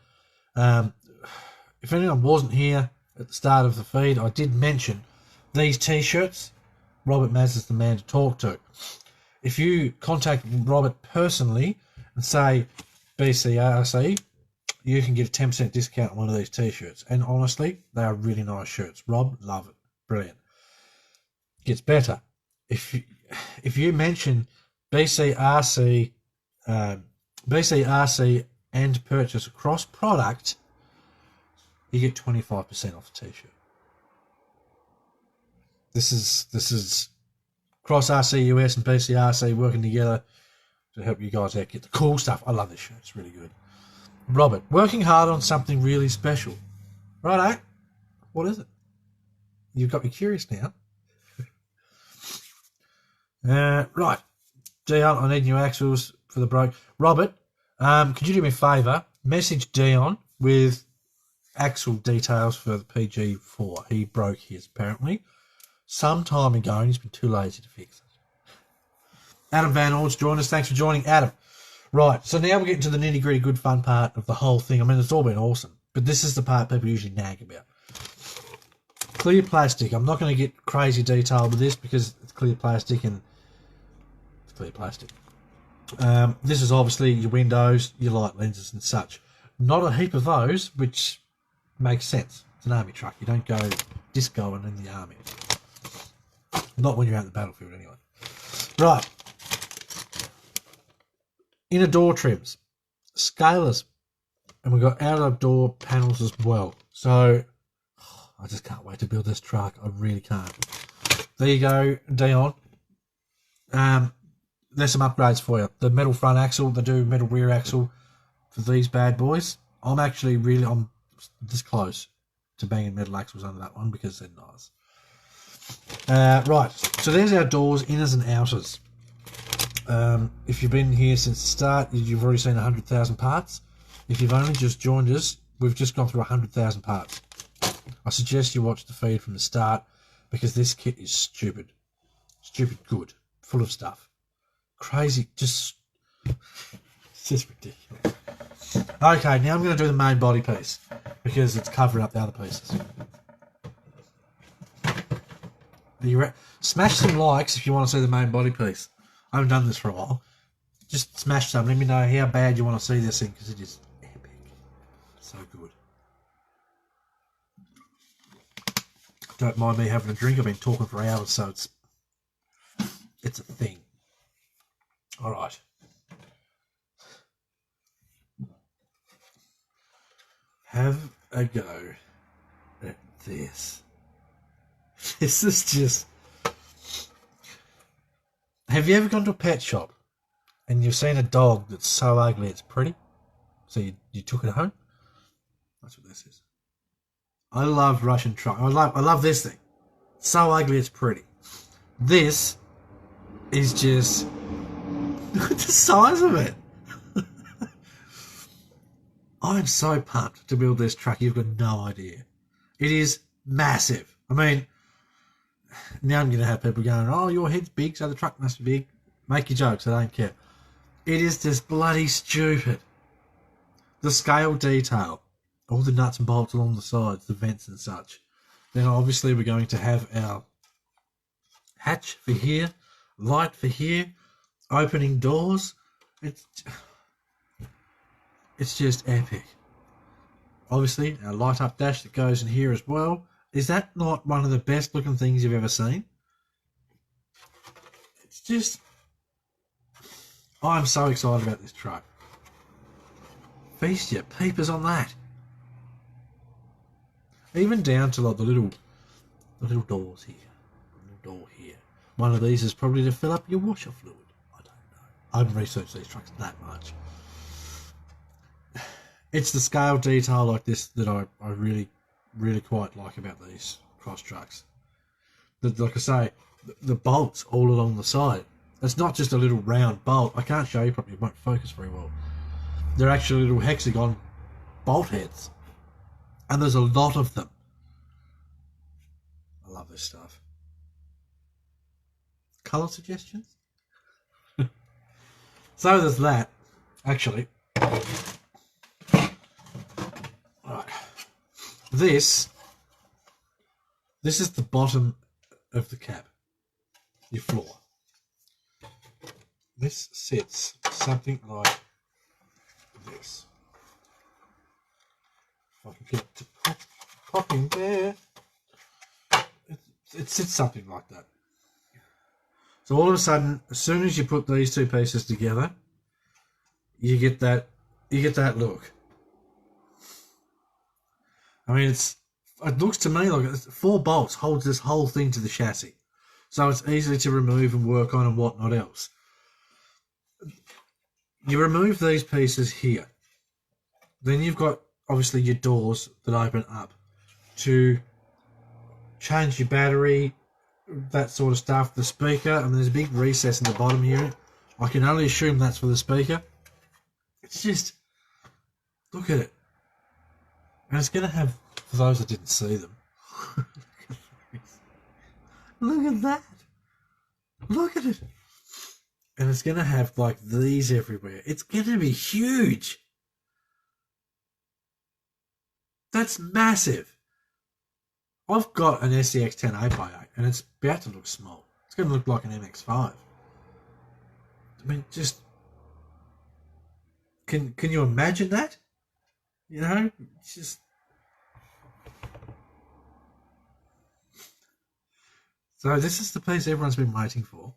wasn't here at the start of the feed, I did mention these T-shirts. Robert Maz is the man to talk to. If you contact Robert personally and say BCRC, you can get a 10% discount on one of these T-shirts. And honestly, they are really nice shirts. Rob, love it. Brilliant. Gets better. If you mention BCRC and purchase a cross product, you get 25% off the T-shirt. This is Cross RC US and BCRC working together. to help you guys out get the cool stuff. I love this shirt. It's really good. Robert, working hard on something really special. Righto. What is it? You've got me curious now. Right. Dion, I need new axles for the broke. Robert, could you do me a favour? Message Dion with axle details for the PG4. He broke his, apparently, some time ago, and he's been too lazy to fix it. Adam Van Ord's joined us. Thanks for joining, Adam. Right, so now we're getting to the nitty-gritty good fun part of the whole thing. I mean, it's all been awesome, but this is the part people usually nag about. Clear plastic. I'm not going to get crazy detail with this because it's clear plastic and it's clear plastic. This is obviously your windows, your light lenses and such. Not a heap of those, which makes sense. It's an army truck. You don't go discoing in the army. Not when you're out in the battlefield anyway. Right. Inner door trims, scalers, and we've got out-of-door panels as well. So I just can't wait to build this truck. I really can't. There you go, Dion. There's some upgrades for you. The metal front axle, they do metal rear axle for these bad boys. I'm this close to banging metal axles under that one because they're nice. Right, so there's our doors, inners and outers. If you've been here since the start, you've already seen 100,000 parts. If you've only just joined us, we've just gone through 100,000 parts. I suggest you watch the feed from the start because this kit is stupid good, full of stuff, crazy, it's just ridiculous. Okay, now I'm going to do the main body piece because it's covering up the other pieces. Smash some likes if you want to see the main body piece. I haven't done this for a while. Just smash some. Let me know how bad you want to see this thing because it is epic. So good. Don't mind me having a drink. I've been talking for hours, so it's a thing. All right. Have a go at this. This is just... Have you ever gone to a pet shop and you've seen a dog that's so ugly it's pretty? So you took it home? That's what this is. I love Russian truck. I love this thing. So ugly it's pretty. This is just the size of it. I'm so pumped to build this truck. You've got no idea. It is massive. I mean, now I'm going to have people going, oh, your head's big, so the truck must be big. Make your jokes, I don't care. It is just bloody stupid. The scale detail, all the nuts and bolts along the sides, the vents and such. Then obviously we're going to have our hatch for here, light for here, opening doors. It's just epic. Obviously, our light up dash that goes in here as well. Is that not one of the best looking things you've ever seen? It's just... I'm so excited about this truck. Feast your peepers on that. Even down to like the little doors here. The little door here. One of these is probably to fill up your washer fluid. I don't know. I haven't researched these trucks that much. It's the scale detail like this that I really quite like about these cross trucks. Like I say, the bolts all along the side. It's not just a little round bolt. I can't show you properly, it won't focus very well. They're actually little hexagon bolt heads. And there's a lot of them. I love this stuff. Colour suggestions? So there's that, actually. Right. This is the bottom of the cab, your floor. This sits something like this. If I can get it to pop in there, it sits something like that. So all of a sudden, as soon as you put these two pieces together, you get that look. I mean, it looks to me like 4 bolts holds this whole thing to the chassis. So it's easy to remove and work on and whatnot else. You remove these pieces here. Then you've got, obviously, your doors that open up to change your battery, that sort of stuff. The speaker, and there's a big recess in the bottom here. I can only assume that's for the speaker. It's just, look at it. And it's going to have, for those that didn't see them, look at that. Look at it. And it's going to have like these everywhere. It's going to be huge. That's massive. I've got an SCX 10 8x8 and it's about to look small. It's going to look like an MX5. I mean, just... Can you imagine that? You know? It's just... So this is the piece everyone's been waiting for.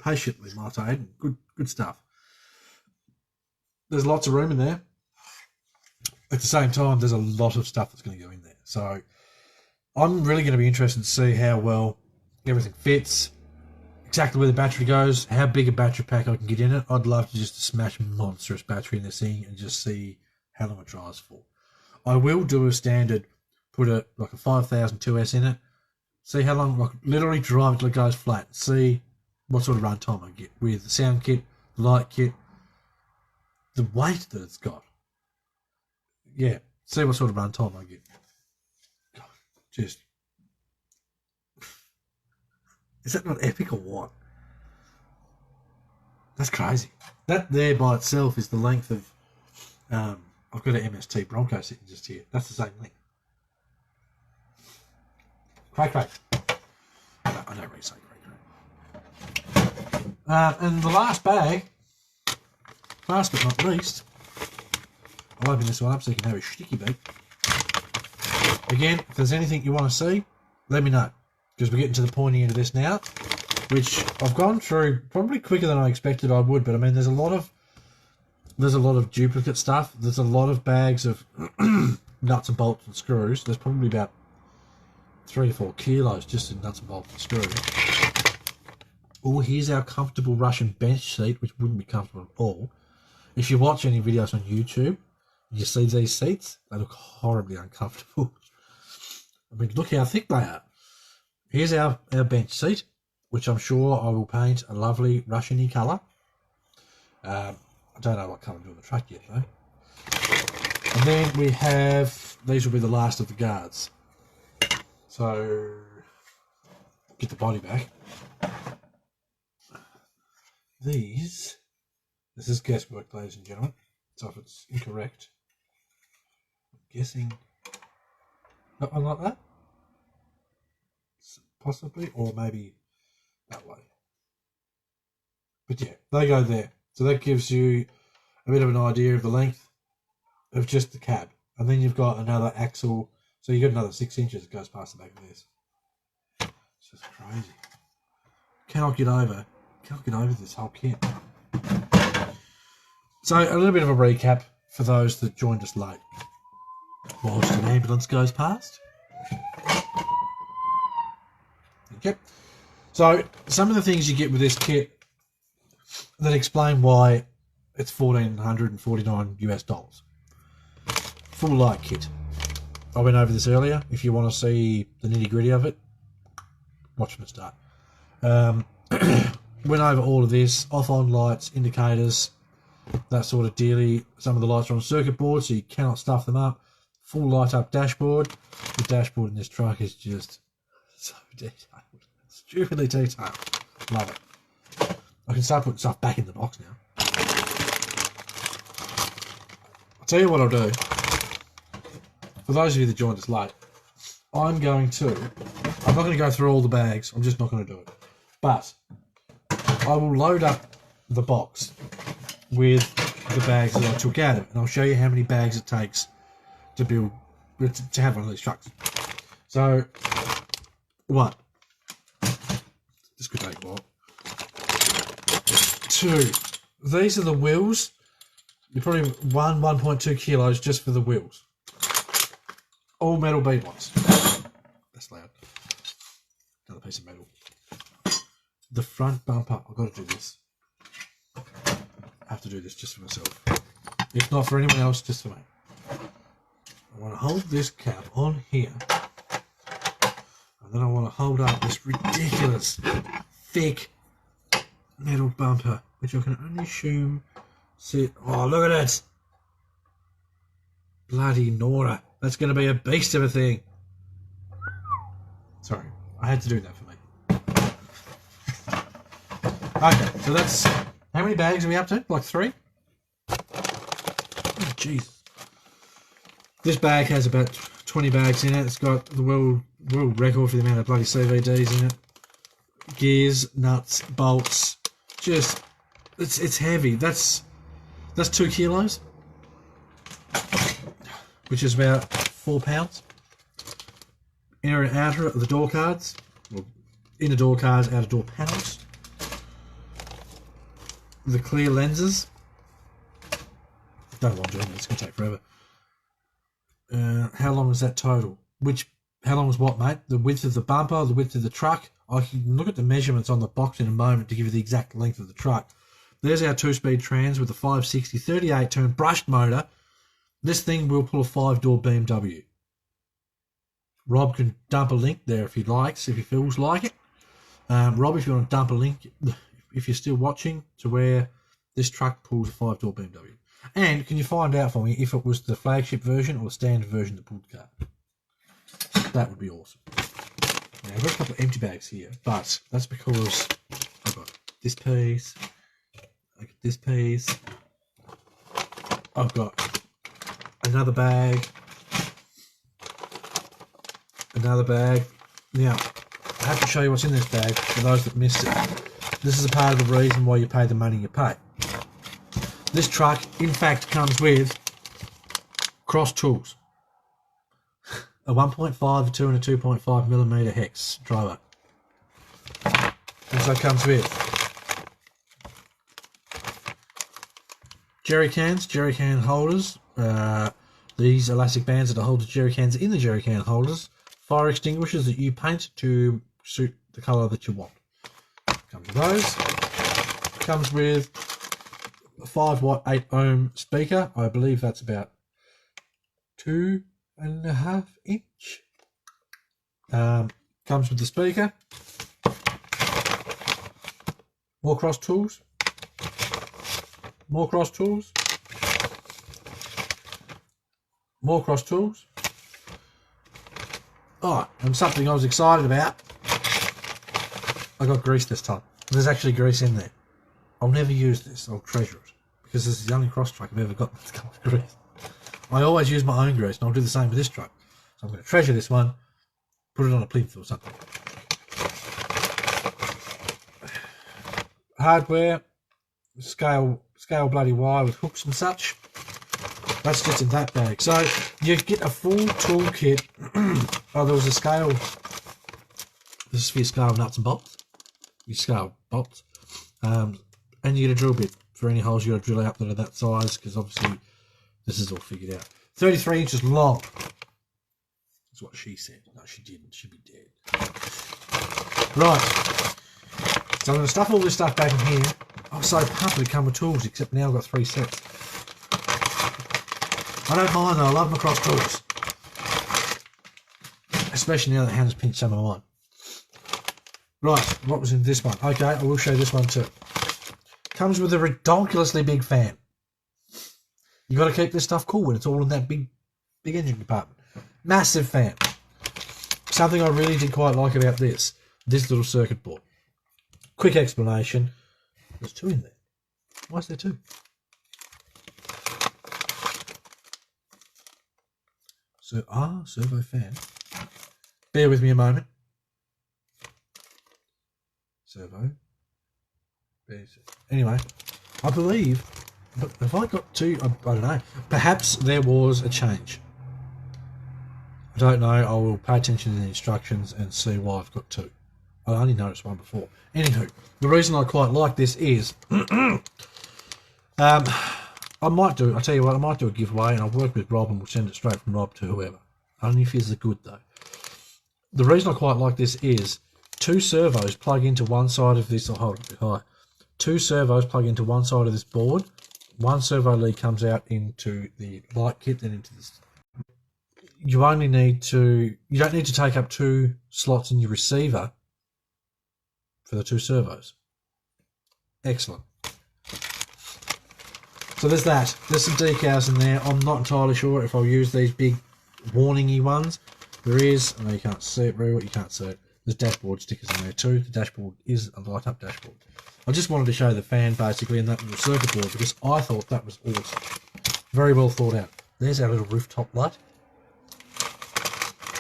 Patiently, might I add. Good stuff. There's lots of room in there. At the same time, there's a lot of stuff that's going to go in there. So I'm really going to be interested to see how well everything fits, exactly where the battery goes, how big a battery pack I can get in it. I'd love to just smash a monstrous battery in this thing and just see how long it drives for. I will do a standard, put a 5002S in it, see how long, like literally drive it till it goes flat, see what sort of run time I get with the sound kit, the light kit, the weight that it's got. Yeah, see what sort of run time I get. God, just... Is that not epic or what? That's crazy. That there by itself is the length of... I've got an MST Bronco sitting just here. That's the same length. Crack. No, I don't really say crack. And the last bag, last but not least, I'll open this one up so you can have a sticky beat. Again, if there's anything you want to see, let me know. Because we're getting to the pointy end of this now, which I've gone through probably quicker than I expected I would. But I mean, there's a lot of duplicate stuff. There's a lot of bags of nuts and bolts and screws. There's probably about 3 or 4 kilos just in nuts and bolts and screws. Oh, here's our comfortable Russian bench seat, which wouldn't be comfortable at all. If you watch any videos on YouTube, you see these seats, they look horribly uncomfortable. I mean, look how thick they are. Here's our bench seat, which I'm sure I will paint a lovely Russian-y colour. I don't know what colour to do on the truck yet, though. And then we have, these will be the last of the guards. So, get the body back. This is guesswork, ladies and gentlemen. So if it's incorrect, I'm guessing that one like that? Possibly, or maybe that way. But yeah, they go there. So that gives you a bit of an idea of the length of just the cab. And then you've got another axle. So you've got another 6 inches that goes past the back of this. It's just crazy. Cannot get over this whole kit. So a little bit of a recap for those that joined us late. Whilst an ambulance goes past. Okay. So some of the things you get with this kit that explain why it's $1,449 US. Full light kit. I went over this earlier. If you want to see the nitty gritty of it, watch from the start. Went over all of this, off-on lights, indicators, that sort of dealy. Some of the lights are on circuit board, so you cannot stuff them up. Full light-up dashboard. The dashboard in this truck is just so detailed. Stupidly detailed. Love it. I can start putting stuff back in the box now. I'll tell you what I'll do. For those of you that joined us late, I'm not going to go through all the bags. I'm just not going to do it. But I will load up the box with the bags that I took out of it, and I'll show you how many bags it takes to build, to have one of these trucks. So, 1. This could take a while. 2. These are the wheels. You're probably 1.2 kilos just for the wheels. All metal bead ones. That's loud. Another piece of metal. The front bumper. I've got to do this. I have to do this just for myself. If not for anyone else, just for me. I want to hold this cap on here. And then I want to hold up this ridiculous, thick metal bumper, which I can only assume sit. Oh, look at it! Bloody Nora. That's going to be a beast of a thing. Sorry, I had to do that for me. Okay, so that's... How many bags are we up to? Like 3? Oh, jeez. This bag has about 20 bags in it. It's got the world record for the amount of bloody CVDs in it. Gears, nuts, bolts. Just... It's heavy. That's 2 kilos. Which is about 4 pounds. Inner and outer of the door cards. Well, inner door cards, outer door panels. The clear lenses. Don't know what I'm doing, it's going to take forever. How long is that total? How long is what, mate? The width of the bumper, the width of the truck. I can look at the measurements on the box in a moment to give you the exact length of the truck. There's our 2-speed trans with a 560 38 turn brushed motor. This thing will pull a 5-door BMW. Rob can dump a link there if he likes, if he feels like it. Rob, if you want to dump a link, if you're still watching, to where this truck pulls a 5-door BMW. And can you find out for me if it was the flagship version or the standard version that pulled the car? That would be awesome. Now, I've got a couple of empty bags here, but that's because I've got this piece, I've got this piece, I've got another bag, another bag. Now, I have to show you what's in this bag for those that missed it. This is a part of the reason why you pay the money you pay. This truck, in fact, comes with cross tools. A 1.5, a 2 and a 2.5 millimeter hex driver. Also comes with jerry can holders. These elastic bands that hold the jerry cans in the jerry can holders. Fire extinguishers that you paint to suit the colour that you want. Comes with those. Comes with a 5-watt 8-ohm speaker. I believe that's about 2.5 inch. Comes with the speaker. More cross tools. More cross tools. More cross tools. Oh, and something I was excited about. I got grease this time. There's actually grease in there. I'll never use this. I'll treasure it. Because this is the only cross truck I've ever got that's come with grease. I always use my own grease, and I'll do the same with this truck. So I'm going to treasure this one, put it on a plinth or something. Hardware, scale bloody wire with hooks and such. That's just in that bag. So you get a full toolkit. Oh, there was a scale. This is for your scale nuts and bolts. Your scale bolts. And you get a drill bit for any holes you got to drill out that are that size, because obviously this is all figured out. 33 inches long. That's what she said. No, she didn't. She'd be dead. Right. So I'm going to stuff all this stuff back in here. I was so pumped to come with tools, except now I've got 3 sets. I don't mind though, I love my cross tools. Especially now that Hannah's pinched some of mine. Right, what was in this one? Okay, I will show you this one too. Comes with a ridiculously big fan. You got to keep this stuff cool when it's all in that big engine compartment. Massive fan. Something I really did quite like about this little circuit board. Quick explanation. There's 2 in there. Why is there 2? So, servo fan. Bear with me a moment. Servo. Anyway, I believe, but have I got 2? I don't know. Perhaps there was a change. I don't know. I will pay attention to the instructions and see why I've got 2. I only noticed 1 before. Anywho, the reason I quite like this is, I might do a giveaway, and I'll work with Rob and we'll send it straight from Rob to whoever. Only if his are good though. The reason I quite like this is 2 servos plug into one side of this. I'll hold it a bit high. 2 servos plug into one side of this board, one servo lead comes out into the light kit, then into this. You don't need to take up 2 slots in your receiver for the 2 servos. Excellent. So there's that. There's some decals in there. I'm not entirely sure if I'll use these big warning-y ones. There is, I know you can't see it very well, you can't see it. There's dashboard stickers in there too. The dashboard is a light-up dashboard. I just wanted to show the fan basically and that little circuit board because I thought that was awesome. Very well thought out. There's our little rooftop light.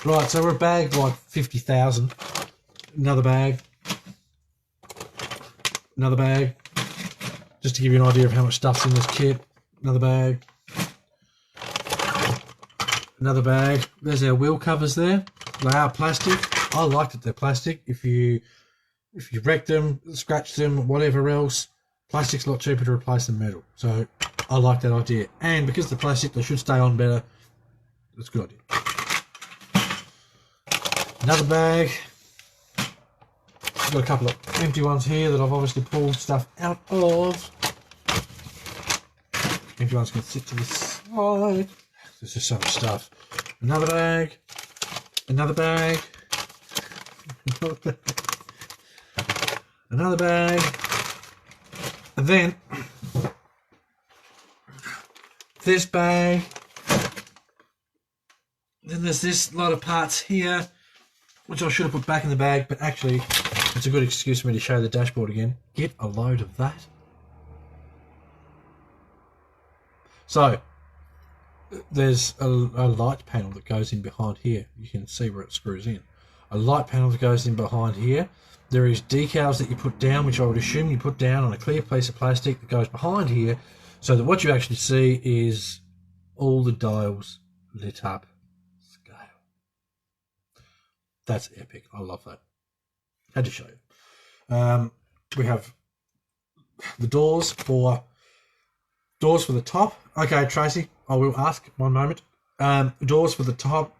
Right, so we're bagged like 50,000. Another bag. Another bag. Just to give you an idea of how much stuff's in this kit. Another bag. Another bag. There's our wheel covers there. They are plastic. I like that they're plastic. If you wreck them, scratch them, whatever else, plastic's a lot cheaper to replace than metal. So I like that idea. And because they're plastic, they should stay on better. That's a good idea. Another bag. I've got a couple of empty ones here that I've obviously pulled stuff out of. Empty ones can sit to the side. There's just so much stuff. Another bag. Another bag. Another bag. And then this bag. Then there's this lot of parts here, which I should have put back in the bag, but actually it's a good excuse for me to show the dashboard again. Get a load of that. So there's a light panel that goes in behind here. You can see where it screws in. A light panel that goes in behind here. There is decals that you put down, which I would assume you put down on a clear piece of plastic that goes behind here, so that what you actually see is all the dials lit up scale. That's epic. I love that. Had to show you. We have the doors for the top. Okay, Tracy, I will ask one moment. Doors for the top.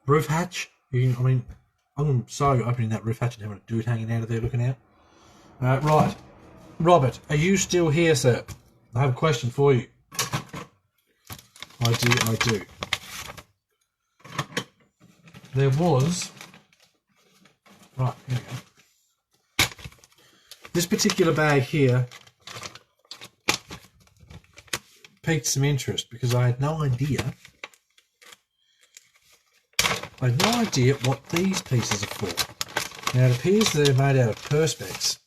Roof hatch. I'm sorry opening that roof hatch and having a dude hanging out of there looking out. Right. Robert, are you still here, sir? I have a question for you. I do. There was... Right, here we go. This particular bag here piqued some interest because I had no idea what these pieces are for. Now it appears they're made out of perspex.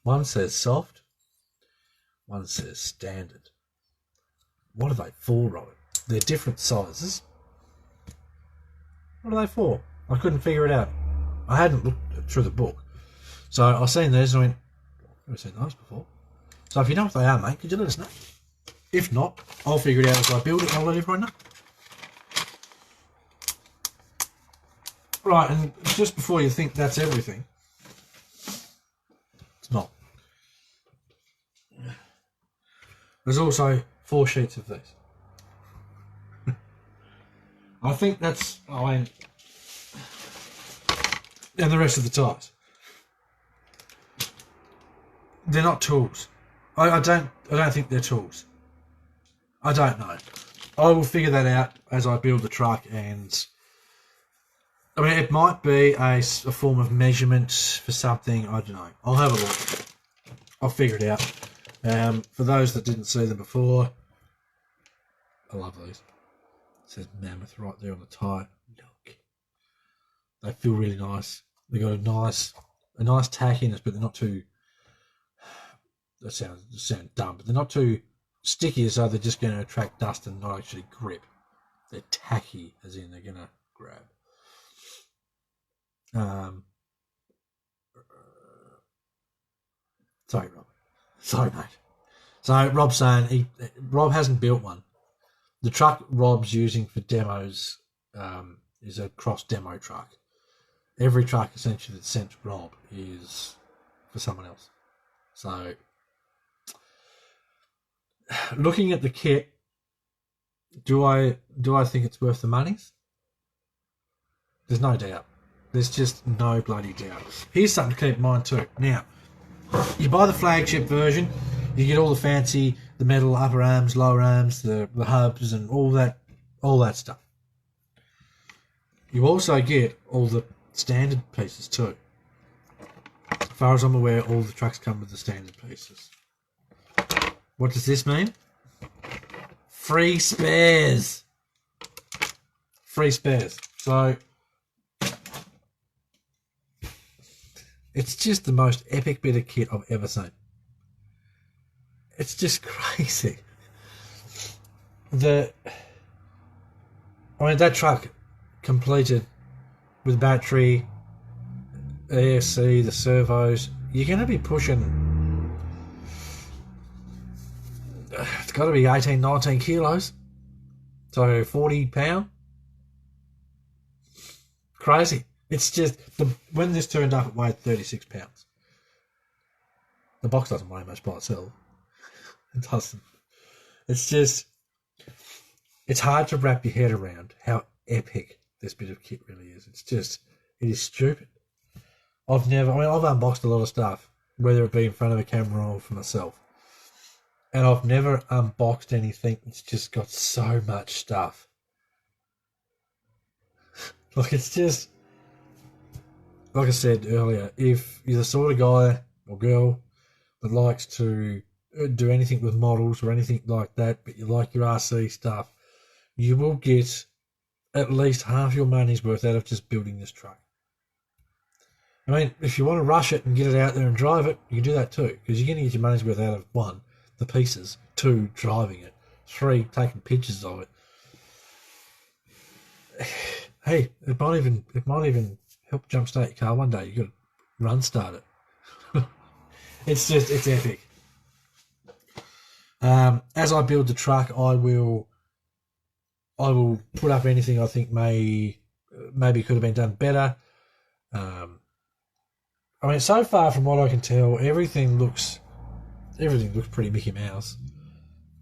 One says soft, one says standard. What are they for, Robert? They're different sizes. What are they for? I couldn't figure it out. I hadn't looked through the book. So I seen these and I went, I've never seen those before. So if you know what they are, mate, could you let us know? If not, I'll figure it out as I build it and I'll let everyone know. Right, and just before you think that's everything, it's not. There's also 4 sheets of these. I think that's, and the rest of the ties. They're not tools. I don't think they're tools. I don't know. I will figure that out as I build the truck, and it might be a form of measurement for something. I don't know. I'll have a look. I'll figure it out. For those that didn't see them before, I love these. It says Mammoth right there on the tie. Look, they feel really nice. They got a nice tackiness, but they're not too. That sounds dumb, but they're not too sticky, so they're just going to attract dust and not actually grip. They're tacky, as in they're going to grab. Sorry, Rob. Sorry, mate. So Rob's saying Rob hasn't built one. The truck Rob's using for demos is a cross demo truck. Every truck essentially that's sent to Rob is for someone else. So looking at the kit, do I think it's worth the monies? There's no doubt. There's just no bloody doubt. Here's something to keep in mind too. Now, you buy the flagship version, You get all the fancy, the metal upper arms, lower arms, the hubs, and all that stuff. You also get all the standard pieces too. As far as I'm aware, all the trucks come with the standard pieces. What does this mean? Free spares. Free spares. So it's just the most epic bit of kit I've ever seen. It's just crazy. That truck completed with battery, ASC, the servos, you're going to be pushing, it's got to be 18, 19 kilos. So 40 pound. Crazy. It's just, when this turned up, it weighed 36 pounds. The box doesn't weigh much by itself. It doesn't. It's just, it's hard to wrap your head around how epic this bit of kit really is. It's just, it is stupid. I've unboxed a lot of stuff, whether it be in front of a camera or for myself. And I've never unboxed anything that's just got so much stuff. Like, it's just, like I said earlier, if you're the sort of guy or girl that likes to do anything with models or anything like that, but you like your RC stuff, you will get at least half your money's worth out of just building this truck. I mean, if you want to rush it and get it out there and drive it, you can do that too, because you're going to get your money's worth out of 1, the pieces, 2, driving it, 3, taking pictures of it. Hey, it might even help jumpstart your car one day. You got to run start it. It's epic. As I build the truck, I will put up anything I think maybe could have been done better. I mean, so far from what I can tell, everything looks pretty Mickey Mouse.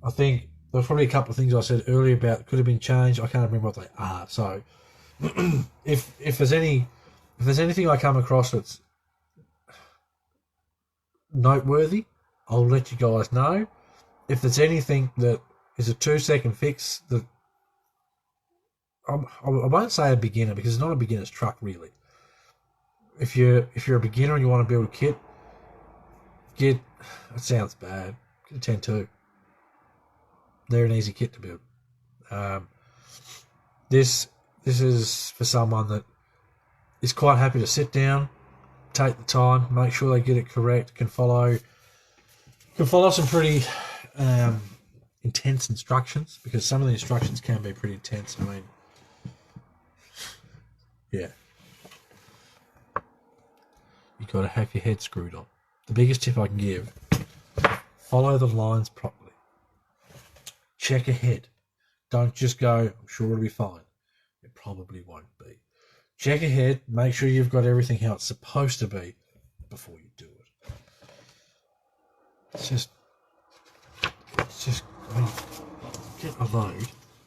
I think there's probably a couple of things I said earlier about that could have been changed. I can't remember what they are. So if there's anything I come across that's noteworthy, I'll let you guys know. If there's anything that is a 2-second fix, that I won't say a beginner, because it's not a beginner's truck really. If you're a beginner and you want to build a kit, it sounds bad, get a 10-2. They're an easy kit to build. This is for someone that is quite happy to sit down, take the time, make sure they get it correct, can follow some pretty intense instructions, because some of the instructions can be pretty intense. I mean, yeah, you've got to have your head screwed on. The biggest tip I can give: follow the lines properly. Check ahead. Don't just go, I'm sure it'll be fine. It probably won't be. Check ahead, make sure you've got everything how it's supposed to be before you do it. It's just, I mean,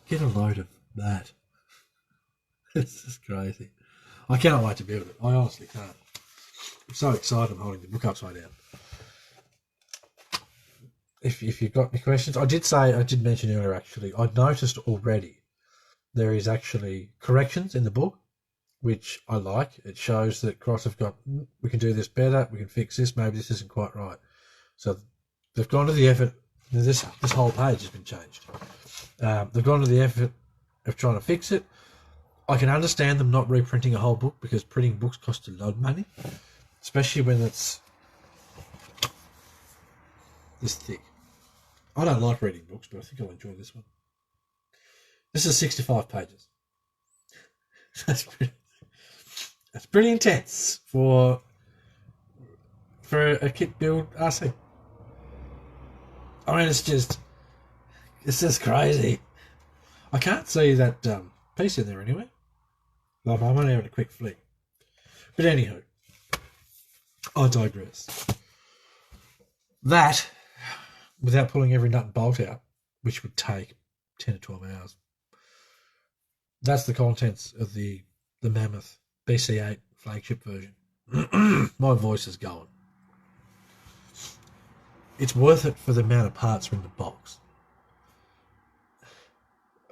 get a load of that. It's just crazy. I cannot wait to build it. I honestly can't. I'm so excited. I'm holding the book upside down. If you've got any questions, I did mention earlier, actually, I'd noticed already there is actually corrections in the book, which I like. It shows that Cross have got, we can do this better, we can fix this, maybe this isn't quite right. So they've gone to the effort. This whole page has been changed. They've gone to the effort of trying to fix it. I can understand them not reprinting a whole book, because printing books cost a lot of money, especially when it's this thick. I don't like reading books, but I think I'll enjoy this one. This is 65 pages. That's pretty intense for a kit build RC. I mean, it's just crazy. I can't see that piece in there anyway. Like, I'm only having a quick flick. But anywho, I digress. That, without pulling every nut and bolt out, which would take 10 to 12 hours, that's the contents of the Mammoth BC8 flagship version. My voice is going. it's worth it for the amount of parts in the box.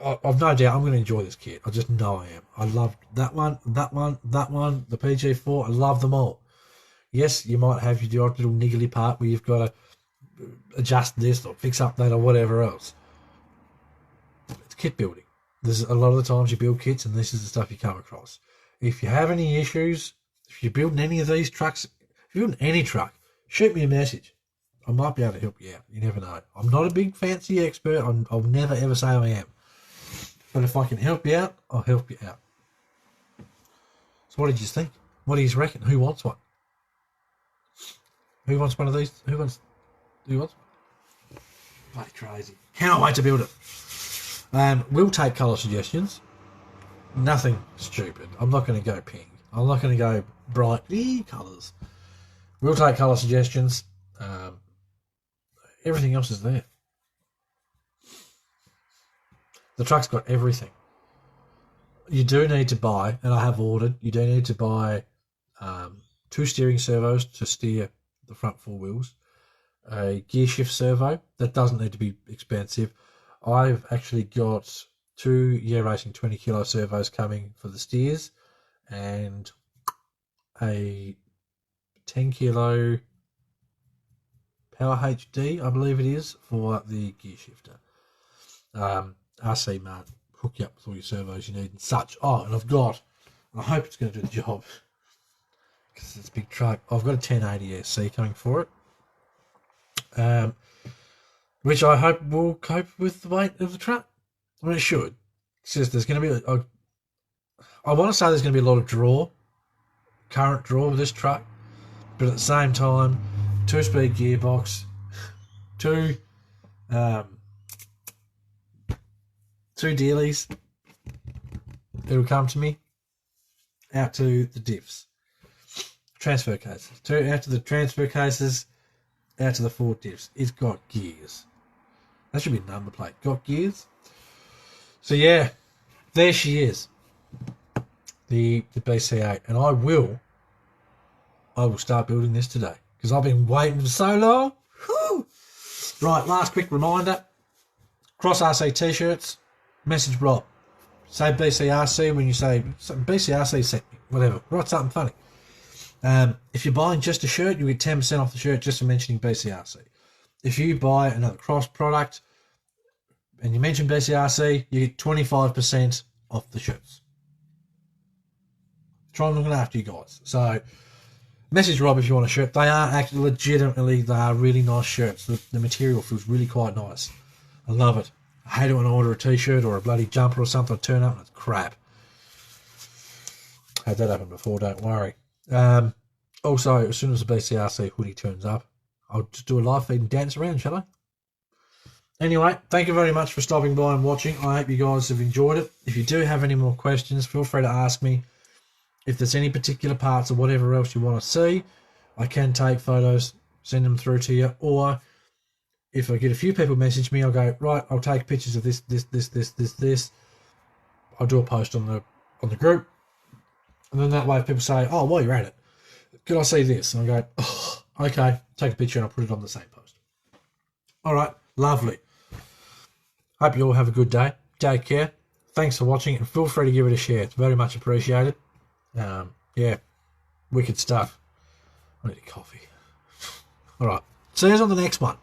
I've no doubt I'm going to enjoy this kit. I just know I am. I love that one, that one, that one, the PG4. I love them all. Yes, you might have your odd little niggly part where you've got to adjust this or fix up that or whatever else. It's kit building. There's a lot of the times you build kits and this is the stuff you come across. If you have any issues, if you're building any of these trucks, if you're building any truck, shoot me a message. I might be able to help you out. You never know. I'm not a big fancy expert. I'll never ever say I am. But if I can help you out, I'll help you out. So what did you think? What do you reckon? Who wants one? Who wants one of these? Who wants one? Bloody crazy. Cannot wait to build it. We'll take colour suggestions. Nothing stupid. I'm not going to go pink. I'm not going to go bright colours. We'll take colour suggestions. Everything else is there. The truck's got everything. You do need to buy, and I have ordered, you do need to buy 2 steering servos to steer the front 4 wheels, a gear shift servo. That doesn't need to be expensive. I've actually got 2 Year Racing 20 kilo servos coming for the steers and a 10 kilo Power HD, I believe it is, for the gear shifter. RC Mart, hook you up with all your servos you need and such. Oh, and I hope it's going to do the job because it's a big truck. I've got a 1080 SC coming for it, which I hope will cope with the weight of the truck. I mean, it should. It's just there's going to be, I want to say there's going to be a lot of current draw with this truck, but at the same time, 2-speed gearbox, 2 dealies. It'll come to me out to the diffs. Transfer cases. Out to the transfer cases, out to the 4 diffs. It's got gears. That should be a number plate. Got gears. So yeah, there she is. The BC8. And I will start building this today. Because I've been waiting for so long. Whew. Right, last quick reminder. Cross RC t-shirts. Message Rob. Say BCRC when you say BCRC sent me. Whatever. Write something funny. If you're buying just a shirt, you get 10% off the shirt just for mentioning BCRC. If you buy another Cross product and you mention BCRC, you get 25% off the shirts. Try and looking after you guys. So message Rob if you want a shirt. They are actually legitimately, they are really nice shirts. The material feels really quite nice. I love it. I hate it when I order a t-shirt or a bloody jumper or something, I turn up and it's crap. Had that happen before, don't worry. Also, as soon as the BCRC hoodie turns up, I'll just do a live feed and dance around, shall I? Anyway, thank you very much for stopping by and watching. I hope you guys have enjoyed it. If you do have any more questions, feel free to ask me. If there's any particular parts or whatever else you want to see, I can take photos, send them through to you. Or if I get a few people message me, I'll go, right, I'll take pictures of this. I'll do a post on the group. And then that way if people say, oh, while you're at it, can I see this? And I go, oh, okay, take a picture and I'll put it on the same post. All right, lovely. Hope you all have a good day. Take care. Thanks for watching and feel free to give it a share. It's very much appreciated. Yeah, wicked stuff. I need a coffee. All right, see you on the next one.